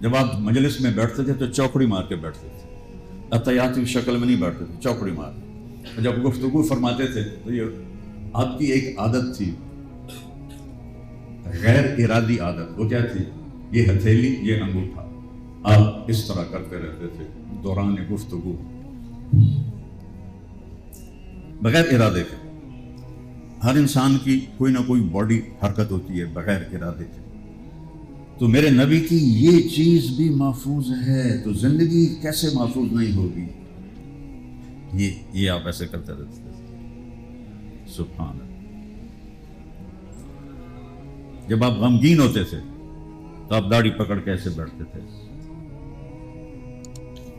جب آپ مجلس میں بیٹھتے تھے تو چوکڑی مار کے بیٹھتے تھے، عطیات کی شکل میں نہیں بیٹھتے تھے، چوکڑی مار. جب گفتگو فرماتے تھے تو یہ آپ کی ایک عادت تھی، غیر ارادی عادت. وہ کیا تھی؟ یہ ہتھیلی، یہ انگوٹھا، آپ اس طرح کرتے رہتے تھے دوران گفتگو بغیر ارادے کے. ہر انسان کی کوئی نہ کوئی باڈی حرکت ہوتی ہے بغیر ارادے کے. تو میرے نبی کی یہ چیز بھی محفوظ ہے تو زندگی کیسے محفوظ نہیں ہوگی؟ یہ آپ ایسے کرتے رہتے تھے. سبحان اللہ. جب آپ غمگین ہوتے تھے تو آپ داڑھی پکڑ کے ایسے بیٹھتے تھے.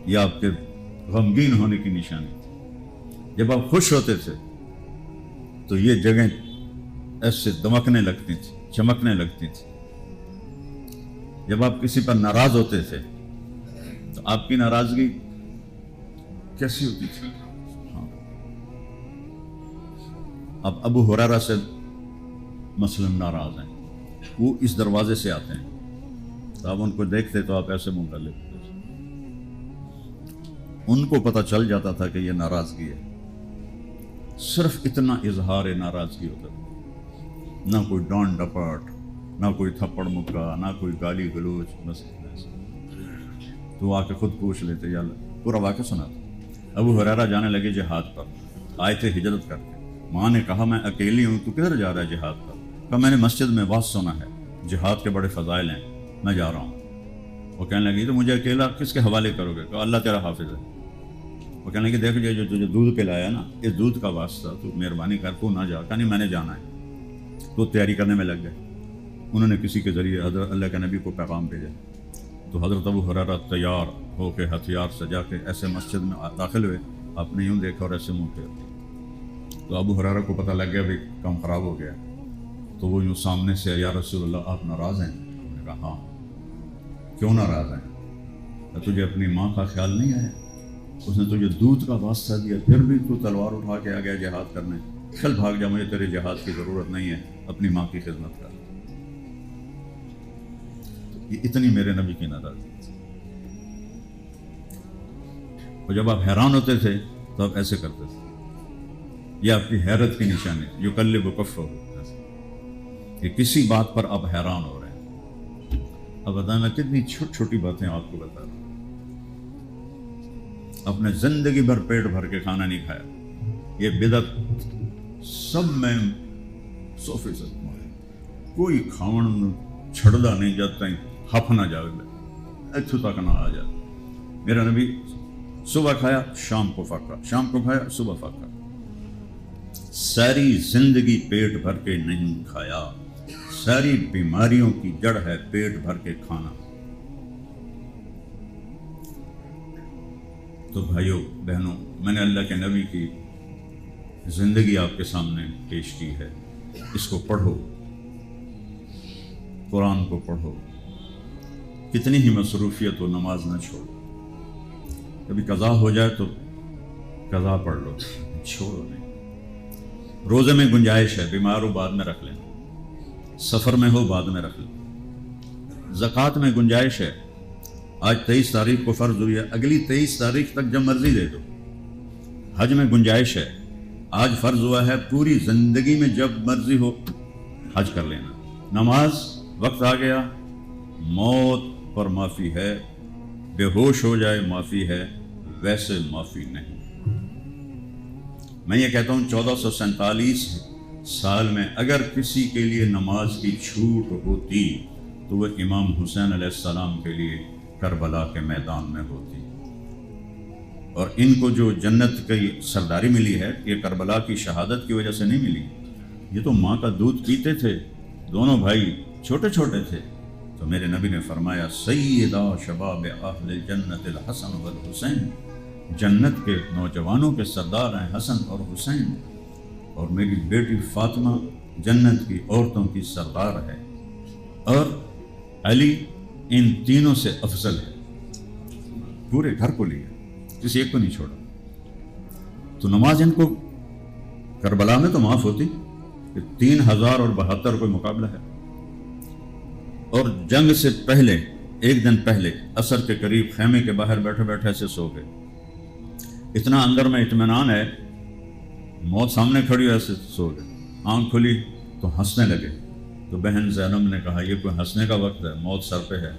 یہ آپ کے غمگین ہونے کی نشانی تھی. جب آپ خوش ہوتے تھے تو یہ جگہیں ایسے دمکنے لگتی تھی, چمکنے لگتی تھی. جب آپ کسی پر ناراض ہوتے تھے تو آپ کی ناراضگی کیسی ہوتی تھی. ہاں. اب ابو ہریرہ سے مثلا ناراض ہیں, وہ اس دروازے سے آتے ہیں تو آپ ان کو دیکھتے تو آپ ایسے منہ کر لیتے تھے. ان کو پتہ چل جاتا تھا کہ یہ ناراضگی ہے. صرف اتنا اظہار ناراضگی ہوتا تھا, نہ کوئی ڈانٹ ڈپٹ, نہ کوئی تھپڑ مکہ, نہ کوئی گالی گلوچ. بس تو آ کے خود پوچھ لیتے, یا اللہ پورا واقعہ سناتے. ابو ہریرہ جانے لگے جہاد پر, آئے تھے ہجرت کر کے. ماں نے کہا میں اکیلی ہوں, تو کدھر جا رہا ہے جہاد پر؟ کہا میں نے مسجد میں واز سنا ہے, جہاد کے بڑے فضائل ہیں, میں جا رہا ہوں. وہ کہنے لگی تو مجھے اکیلا کس کے حوالے کرو گے؟ کہا اللہ تیرا حافظ ہے. وہ کہنے لگی دیکھ جو تجھے دودھ پلایا نا, اس دودھ کا واسطہ تو مہربانی کر تو نہ جا. کہا نہیں میں نے جانا ہے. تو تیاری کرنے میں لگ گئے. انہوں نے کسی کے ذریعے حضرت اللہ کے نبی کو پیغام بھیجا. تو حضرت ابو ہریرہ تیار ہو کے ہتھیار سجا کے ایسے مسجد میں داخل ہوئے. آپ نے یوں دیکھا اور ایسے منہ پھیر دیا. تو ابو ہریرہ کو پتہ لگ گیا بھی کام خراب ہو گیا. تو وہ یوں سامنے سے, یا رسول اللہ آپ ناراض ہیں؟ انہوں نے کہا ہاں. کیوں ناراض ہیں؟ تجھے اپنی ماں کا خیال نہیں آیا؟ اس نے تجھے دودھ کا واسطہ دیا, پھر بھی تو تلوار اٹھا کے آ گیا جہاد کرنے. چل بھاگ جا, مجھے تیرے جہاد کی ضرورت نہیں ہے, اپنی ماں کی خدمت کر. یہ اتنی میرے نبی کی ناراضگی تھی. اور جب آپ حیران ہوتے تھے تو آپ ایسے کرتے تھے. یہ آپ کی حیرت کی نشانی ہے. یقلب کفہ, کہ کسی بات پر آپ حیران ہو رہے ہیں. اب بتائیں میں کتنی چھوٹی چھوٹی باتیں آپ کو بتا رہا ہوں. اپنے زندگی بھر پیٹ بھر کے کھانا نہیں کھایا. یہ بدعت سب میں 100% کوئی کھاون چھڑدا نہیں جاتا ہے, ہف نہ جاوے, اتھو تک نہ آ جائے. میرا نبی صبح کھایا شام کو فاقہ, شام کو کھایا صبح فاقہ. ساری زندگی پیٹ بھر کے نہیں کھایا. ساری بیماریوں کی جڑ ہے پیٹ بھر کے کھانا. تو بھائیوں بہنوں, میں نے اللہ کے نبی کی زندگی آپ کے سامنے پیش کی ہے. اس کو پڑھو, قرآن کو پڑھو. کتنی ہی مصروفیت ہو نماز نہ چھوڑو. کبھی قضا ہو جائے تو قضا پڑھ لو, چھوڑو نہیں. روزے میں گنجائش ہے, بیمار ہو بعد میں رکھ لیں, سفر میں ہو بعد میں رکھ لیں. زکوٰۃ میں گنجائش ہے, آج 23 تاریخ کو فرض ہوئی ہے, اگلی 23 تاریخ تک جب مرضی دے دو. حج میں گنجائش ہے, آج فرض ہوا ہے, پوری زندگی میں جب مرضی ہو حج کر لینا. نماز وقت آ گیا, موت پر معافی ہے, بے ہوش ہو جائے معافی ہے, ویسے معافی نہیں. میں یہ کہتا ہوں 1447 سال میں اگر کسی کے لیے نماز کی چھوٹ ہوتی تو وہ امام حسین علیہ السلام کے لیے کربلا کے میدان میں ہوتی. اور ان کو جو جنت کی سرداری ملی ہے یہ کربلا کی شہادت کی وجہ سے نہیں ملی. یہ تو ماں کا دودھ پیتے تھے, دونوں بھائی چھوٹے چھوٹے تھے. تو میرے نبی نے فرمایا سیدہ شباب اہل الجنت الحسن والحسین, جنت کے نوجوانوں کے سردار ہیں حسن اور حسین, اور میری بیٹی فاطمہ جنت کی عورتوں کی سردار ہے, اور علی ان تینوں سے افضل ہے. پورے گھر کو لیا, کسی ایک کو نہیں چھوڑا. تو نماز ان کو کربلا میں تو معاف ہوتی کہ 3072 کوئی مقابلہ ہے. اور جنگ سے پہلے ایک دن پہلے عصر کے قریب خیمے کے باہر بیٹھے بیٹھے ایسے سو گئے. اتنا اندر میں اطمینان ہے, موت سامنے کھڑی ہو ایسے سو گئے. آنکھ کھلی تو ہنسنے لگے. تو بہن زینب نے کہا یہ کوئی ہنسنے کا وقت ہے, موت سر پہ ہے.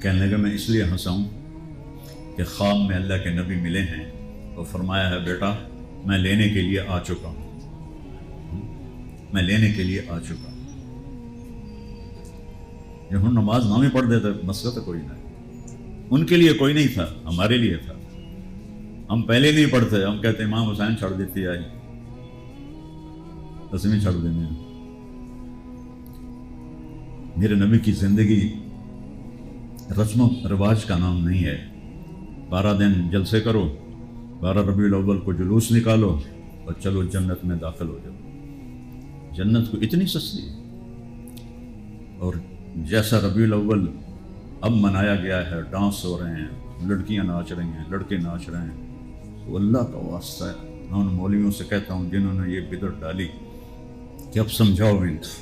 کہنے لگا میں اس لیے ہنسا ہوں کہ خواب میں اللہ کے نبی ملے ہیں اور فرمایا ہے بیٹا میں لینے کے لیے آ چکا ہوں, میں لینے کے لیے آ چکا ہوں. جب ہم نماز نہ بھی پڑھ دیتے مسئلہ تو کوئی نہیں. ان کے لیے کوئی نہیں تھا، ہمارے لیے تھا. ہم پہلے نہیں پڑھتے، ہم کہتے امام حسین چھڑ دیتی آئی، تسمی چھڑ دینے. میرے نبی کی زندگی رسم و رواج کا نام نہیں ہے. 12 دن جلسے کرو، 12 ربیع الاول کو جلوس نکالو اور چلو جنت میں داخل ہو جاؤ. جنت کو اتنی سستی ہے. اور جیسا ربیع الاول اب منایا گیا ہے، ڈانس ہو رہے ہیں، لڑکیاں ناچ رہی ہیں، لڑکے ناچ رہے ہیں، تو اللہ کا واسطہ ہے. میں ان مولویوں سے کہتا ہوں جنہوں نے یہ بدعت ڈالی کہ اب سمجھاؤ ان کو،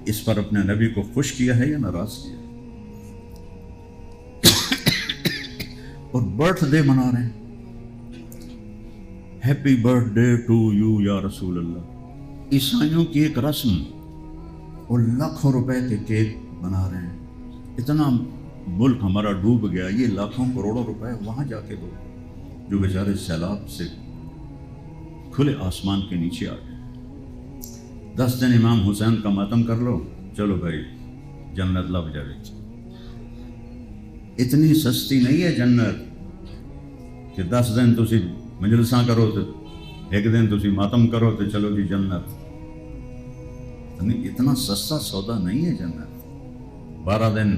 اس پر اپنے نبی کو خوش کیا ہے یا ناراض کیا ہے. اور برتھ ڈے منا رہے ہیں، happy birthday to you یا رسول اللہ. عیسائیوں کی ایک رسم، اور لاکھوں روپے کے کیک بنا رہے ہیں. اتنا ملک ہمارا ڈوب گیا، یہ لاکھوں کروڑوں روپے وہاں جا کے دو جو بیچارے سیلاب سے کھلے آسمان کے نیچے آ گئے. 10 دن امام حسین کا ماتم کر لو، چلو بھائی جنت لب جائے. اتنی سستی نہیں ہے جنت کہ 10 دن تسی مجلساں کرو تو ایک دن تسی ماتم کرو تو چلو جی جنت. اتنا سستا سودا نہیں ہے جنت. 12 دن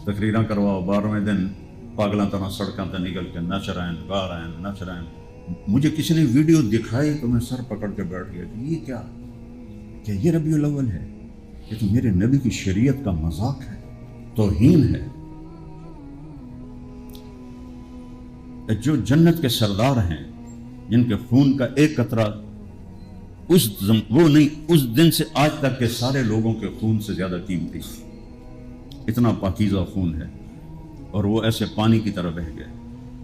تقریراں کرواؤ، 12ویں دن پاگلاں طرح سڑکاں تے نکل کے نچ رہے ہیں، گا رہے ہیں، نچ رہے ہیں. مجھے کسی نے ویڈیو دکھائی تو میں سر پکڑ کے بیٹھ گیا کہ یہ کیا یہ ربیع الاول ہے؟ یہ تو میرے نبی کی شریعت کا مذاق ہے، توہین ہے. جو جنت کے سردار ہیں، جن کے خون کا ایک قطرہ اس دن سے آج تک کے سارے لوگوں کے خون سے زیادہ قیمتی، اتنا پاکیزہ خون ہے، اور وہ ایسے پانی کی طرح بہہ گئے.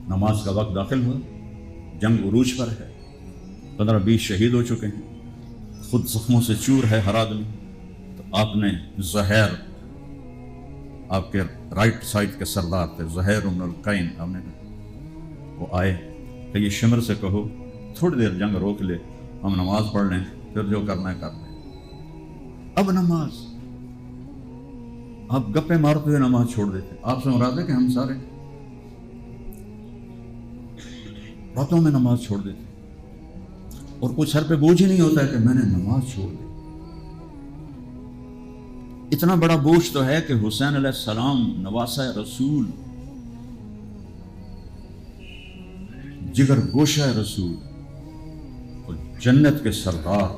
نماز کا وقت داخل ہوا، جنگ عروج پر ہے، 15-20 شہید ہو چکے ہیں، خود زخموں سے چور ہے ہر آدمی. تو آپ نے زہیر، آپ کے رائٹ سائڈ کے سردار تھے زہیر بن القین، آپ نے کہا وہ آئے کہ یہ شمر سے کہو تھوڑی دیر جنگ روک لے، ہم نماز پڑھ لیں، پھر جو کرنا ہے کر لیں. اب نماز، آپ گپے مارتے ہوئے نماز چھوڑ دیتے. آپ سے مراد ہے کہ ہم سارے راتوں میں نماز چھوڑ دیتے، اور کوئی سر پہ بوجھ ہی نہیں ہوتا ہے کہ میں نے نماز چھوڑ دی. اتنا بڑا بوجھ تو ہے کہ حسین علیہ السلام نواسہ رسول، جگر گوشہ رسول، اور جنت کے سردار،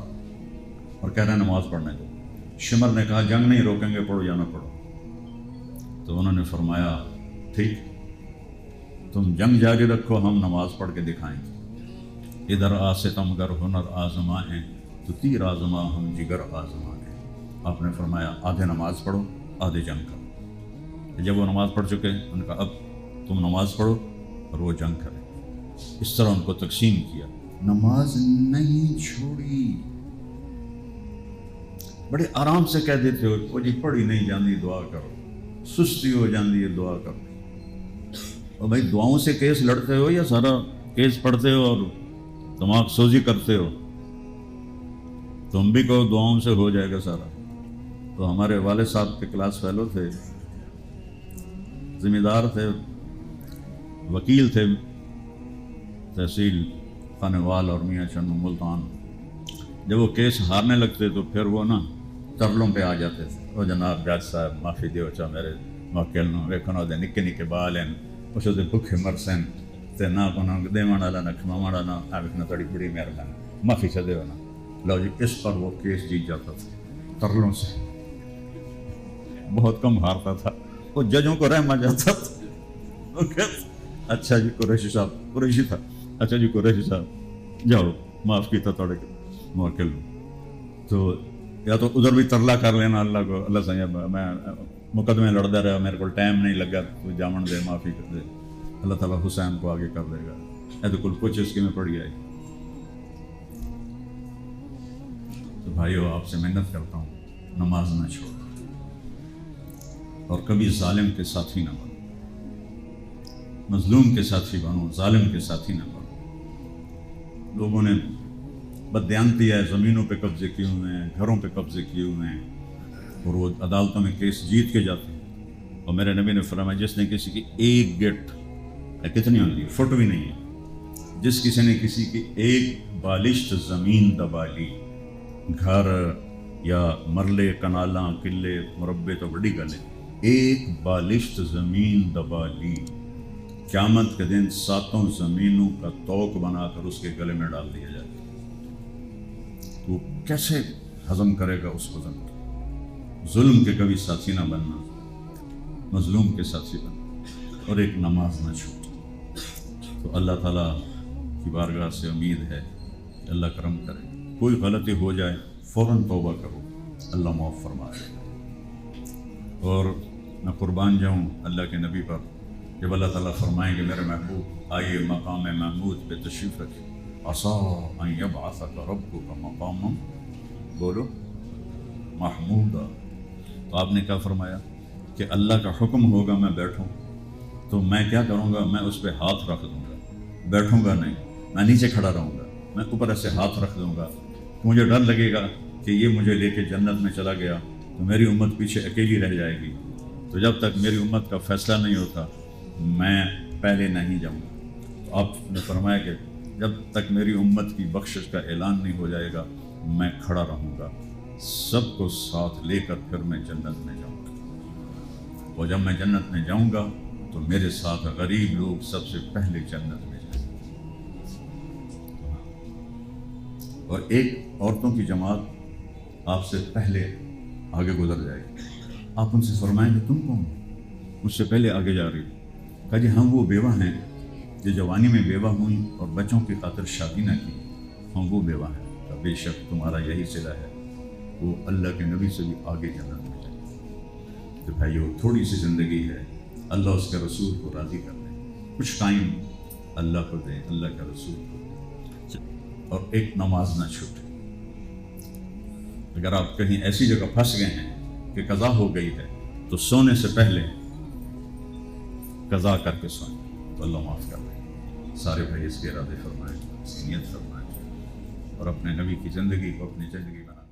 اور کہہ رہے ہیں نماز پڑھنے دو. شمر نے کہا جنگ نہیں روکیں گے، پڑھو یا نہ پڑھو. تو انہوں نے فرمایا ٹھیک، تم جنگ جاری رکھو، ہم نماز پڑھ کے دکھائیں گے. ادھر آ ستم گر ہنر آزما ہیں، تو تیر آزما ہم جگر آزما ہیں. آپ نے فرمایا آدھے نماز پڑھو، آدھے جنگ کرو. جب وہ نماز پڑھ چکے، ان کا اب تم نماز پڑھو اور وہ جنگ کرے. اس طرح ان کو تقسیم کیا. نماز نہیں چھوڑی. بڑے آرام سے کہہ دیتے ہو وہ جی پڑھی نہیں جاندی دعا کرو، سستی ہو جاندی ہے دعا کرو. اور بھائی دعاؤں سے کیس لڑتے ہو یا سارا کیس پڑھتے ہو اور دماغ سوزی کرتے ہو؟ تم بھی کہو دعاؤں سے ہو جائے گا سارا. تو ہمارے والد صاحب کے کلاس فیلو تھے، ذمہ دار تھے، وکیل تھے تحصیل خانوال اور میاں چنو ملتان. جب وہ کیس ہارنے لگتے تو پھر وہ نا ترلوں پہ آ جاتے تھے. وہ جناب جج صاحب معافی دیو چا میرے موکل نو ویکھنا دے نکے نکے بال ہیں، اس دے بھکھے مرسن تے نہ کونا دیوان والا نہ کھماوان والا نہ ویکھنا تڑی بڑی مہربانی معافی چا دیو نا. لو جی اس پر وہ کیس جیت جاتا تھا ترلوں سے، بہت کم ہارتا تھا. وہ ججوں کو رحم آ جاتا تھا. اچھا جی قریشی صاحب، قریشی تھا، اچھا جی قریشی صاحب جاؤ معاف کیتا توڑے موکل. تو یا تو ادھر بھی ترلا کر لینا اللہ کو، اللہ صاحب میں مقدمے لڑتا رہا، میرے کو ٹائم نہیں لگا، تو جامن دے معافی کر دے، اللہ تعالیٰ حسین کو آگے کر دے گا. اے تو کل کچھ اس کی میں پڑھی آئی. تو بھائیو آپ سے محنت کرتا ہوں، نماز نہ چھوڑ، اور کبھی ظالم کے ساتھی نہ بنو. مظلوم کے ساتھی بنو، ظالم کے ساتھی نہ بنو. لوگوں نے بددیانتی ہے، زمینوں پہ قبضے کیے ہوئے ہیں، گھروں پہ قبضے کیے ہوئے ہیں، اور وہ عدالتوں میں کیس جیت کے جاتے ہیں. اور میرے نبی نے فرمایا جس نے کسی کی ایک گٹ کتنی ہوتی فٹ بھی نہیں ہے، جس کسی نے کسی کی ایک بالشت زمین دبا لی، گھر یا مرلے کنالاں قلعے مربع تو بڑی گل ہے، ایک بالشت زمین دبا لی، قیامت کے دن 7 زمینوں کا توق بنا کر اس کے گلے میں ڈال دیا جائے گا۔ وہ کیسے ہضم کرے گا اس وزن کو؟ ظلم کے کبھی ساتھی نہ بننا، مظلوم کے ساتھی بننا، اور ایک نماز نہ چھوٹی۔ تو اللہ تعالیٰ کی بارگاہ سے امید ہے کہ اللہ کرم کرے، کوئی غلطی ہو جائے فوراً توبہ کرو، اللہ معاف فرمائے۔ اور میں قربان جاؤں اللہ کے نبی پر، جب اللہ تعالیٰ فرمائیں کہ میرے محبوب آئیے مقام محمود پہ تشریف رکھے، عسیٰ ان یبعثک ربک مقاما بولو محمودا، تو آپ نے کیا فرمایا کہ اللہ کا حکم ہوگا میں بیٹھوں تو میں کیا کروں گا؟ میں اس پہ ہاتھ رکھ دوں گا، بیٹھوں گا نہیں، میں نیچے کھڑا رہوں گا، میں اوپر ایسے ہاتھ رکھ دوں گا۔ مجھے ڈر لگے گا کہ یہ مجھے لے کے جنت میں چلا گیا تو میری امت پیچھے اکیلی رہ جائے گی، تو جب تک میری امت کا فیصلہ نہیں ہوتا میں پہلے نہیں جاؤں گا۔ تو آپ نے فرمایا کہ جب تک میری امت کی بخشش کا اعلان نہیں ہو جائے گا میں کھڑا رہوں گا، سب کو ساتھ لے کر پھر میں جنت میں جاؤں گا، اور جب میں جنت میں جاؤں گا تو میرے ساتھ غریب لوگ سب سے پہلے جنت میں جائیں گے، اور ایک عورتوں کی جماعت آپ سے پہلے آگے گزر جائے گی۔ آپ ان سے فرمائیں گے تم کون ہو؟ مجھ سے پہلے آگے جا رہی ہو۔ کہا جی ہم وہ بیوہ ہیں جو جوانی میں بیوہ ہوئیں اور بچوں کی خاطر شادی نہ کی، ہم وہ بیوہ ہیں۔ کہ بے شک تمہارا یہی صلہ ہے، وہ اللہ کے نبی سے بھی آگے جنت میں جائے۔ تو بھائیو تھوڑی سی زندگی ہے، اللہ اس کے رسول کو راضی کر دیں، کچھ ٹائم اللہ کو دیں، اللہ کے رسول کو دیں، اور ایک نماز نہ چھوٹے۔ اگر آپ کہیں ایسی جگہ پھنس گئے ہیں کہ قضا ہو گئی ہے تو سونے سے پہلے قضا کر کے سوئیں تو اللہ معاف کر دیں۔ سارے بھائی اس کے ارادے فرمائیں، اس کی نیت فرمائیں، اور اپنے نبی کی زندگی کو اپنی زندگی بنائیں۔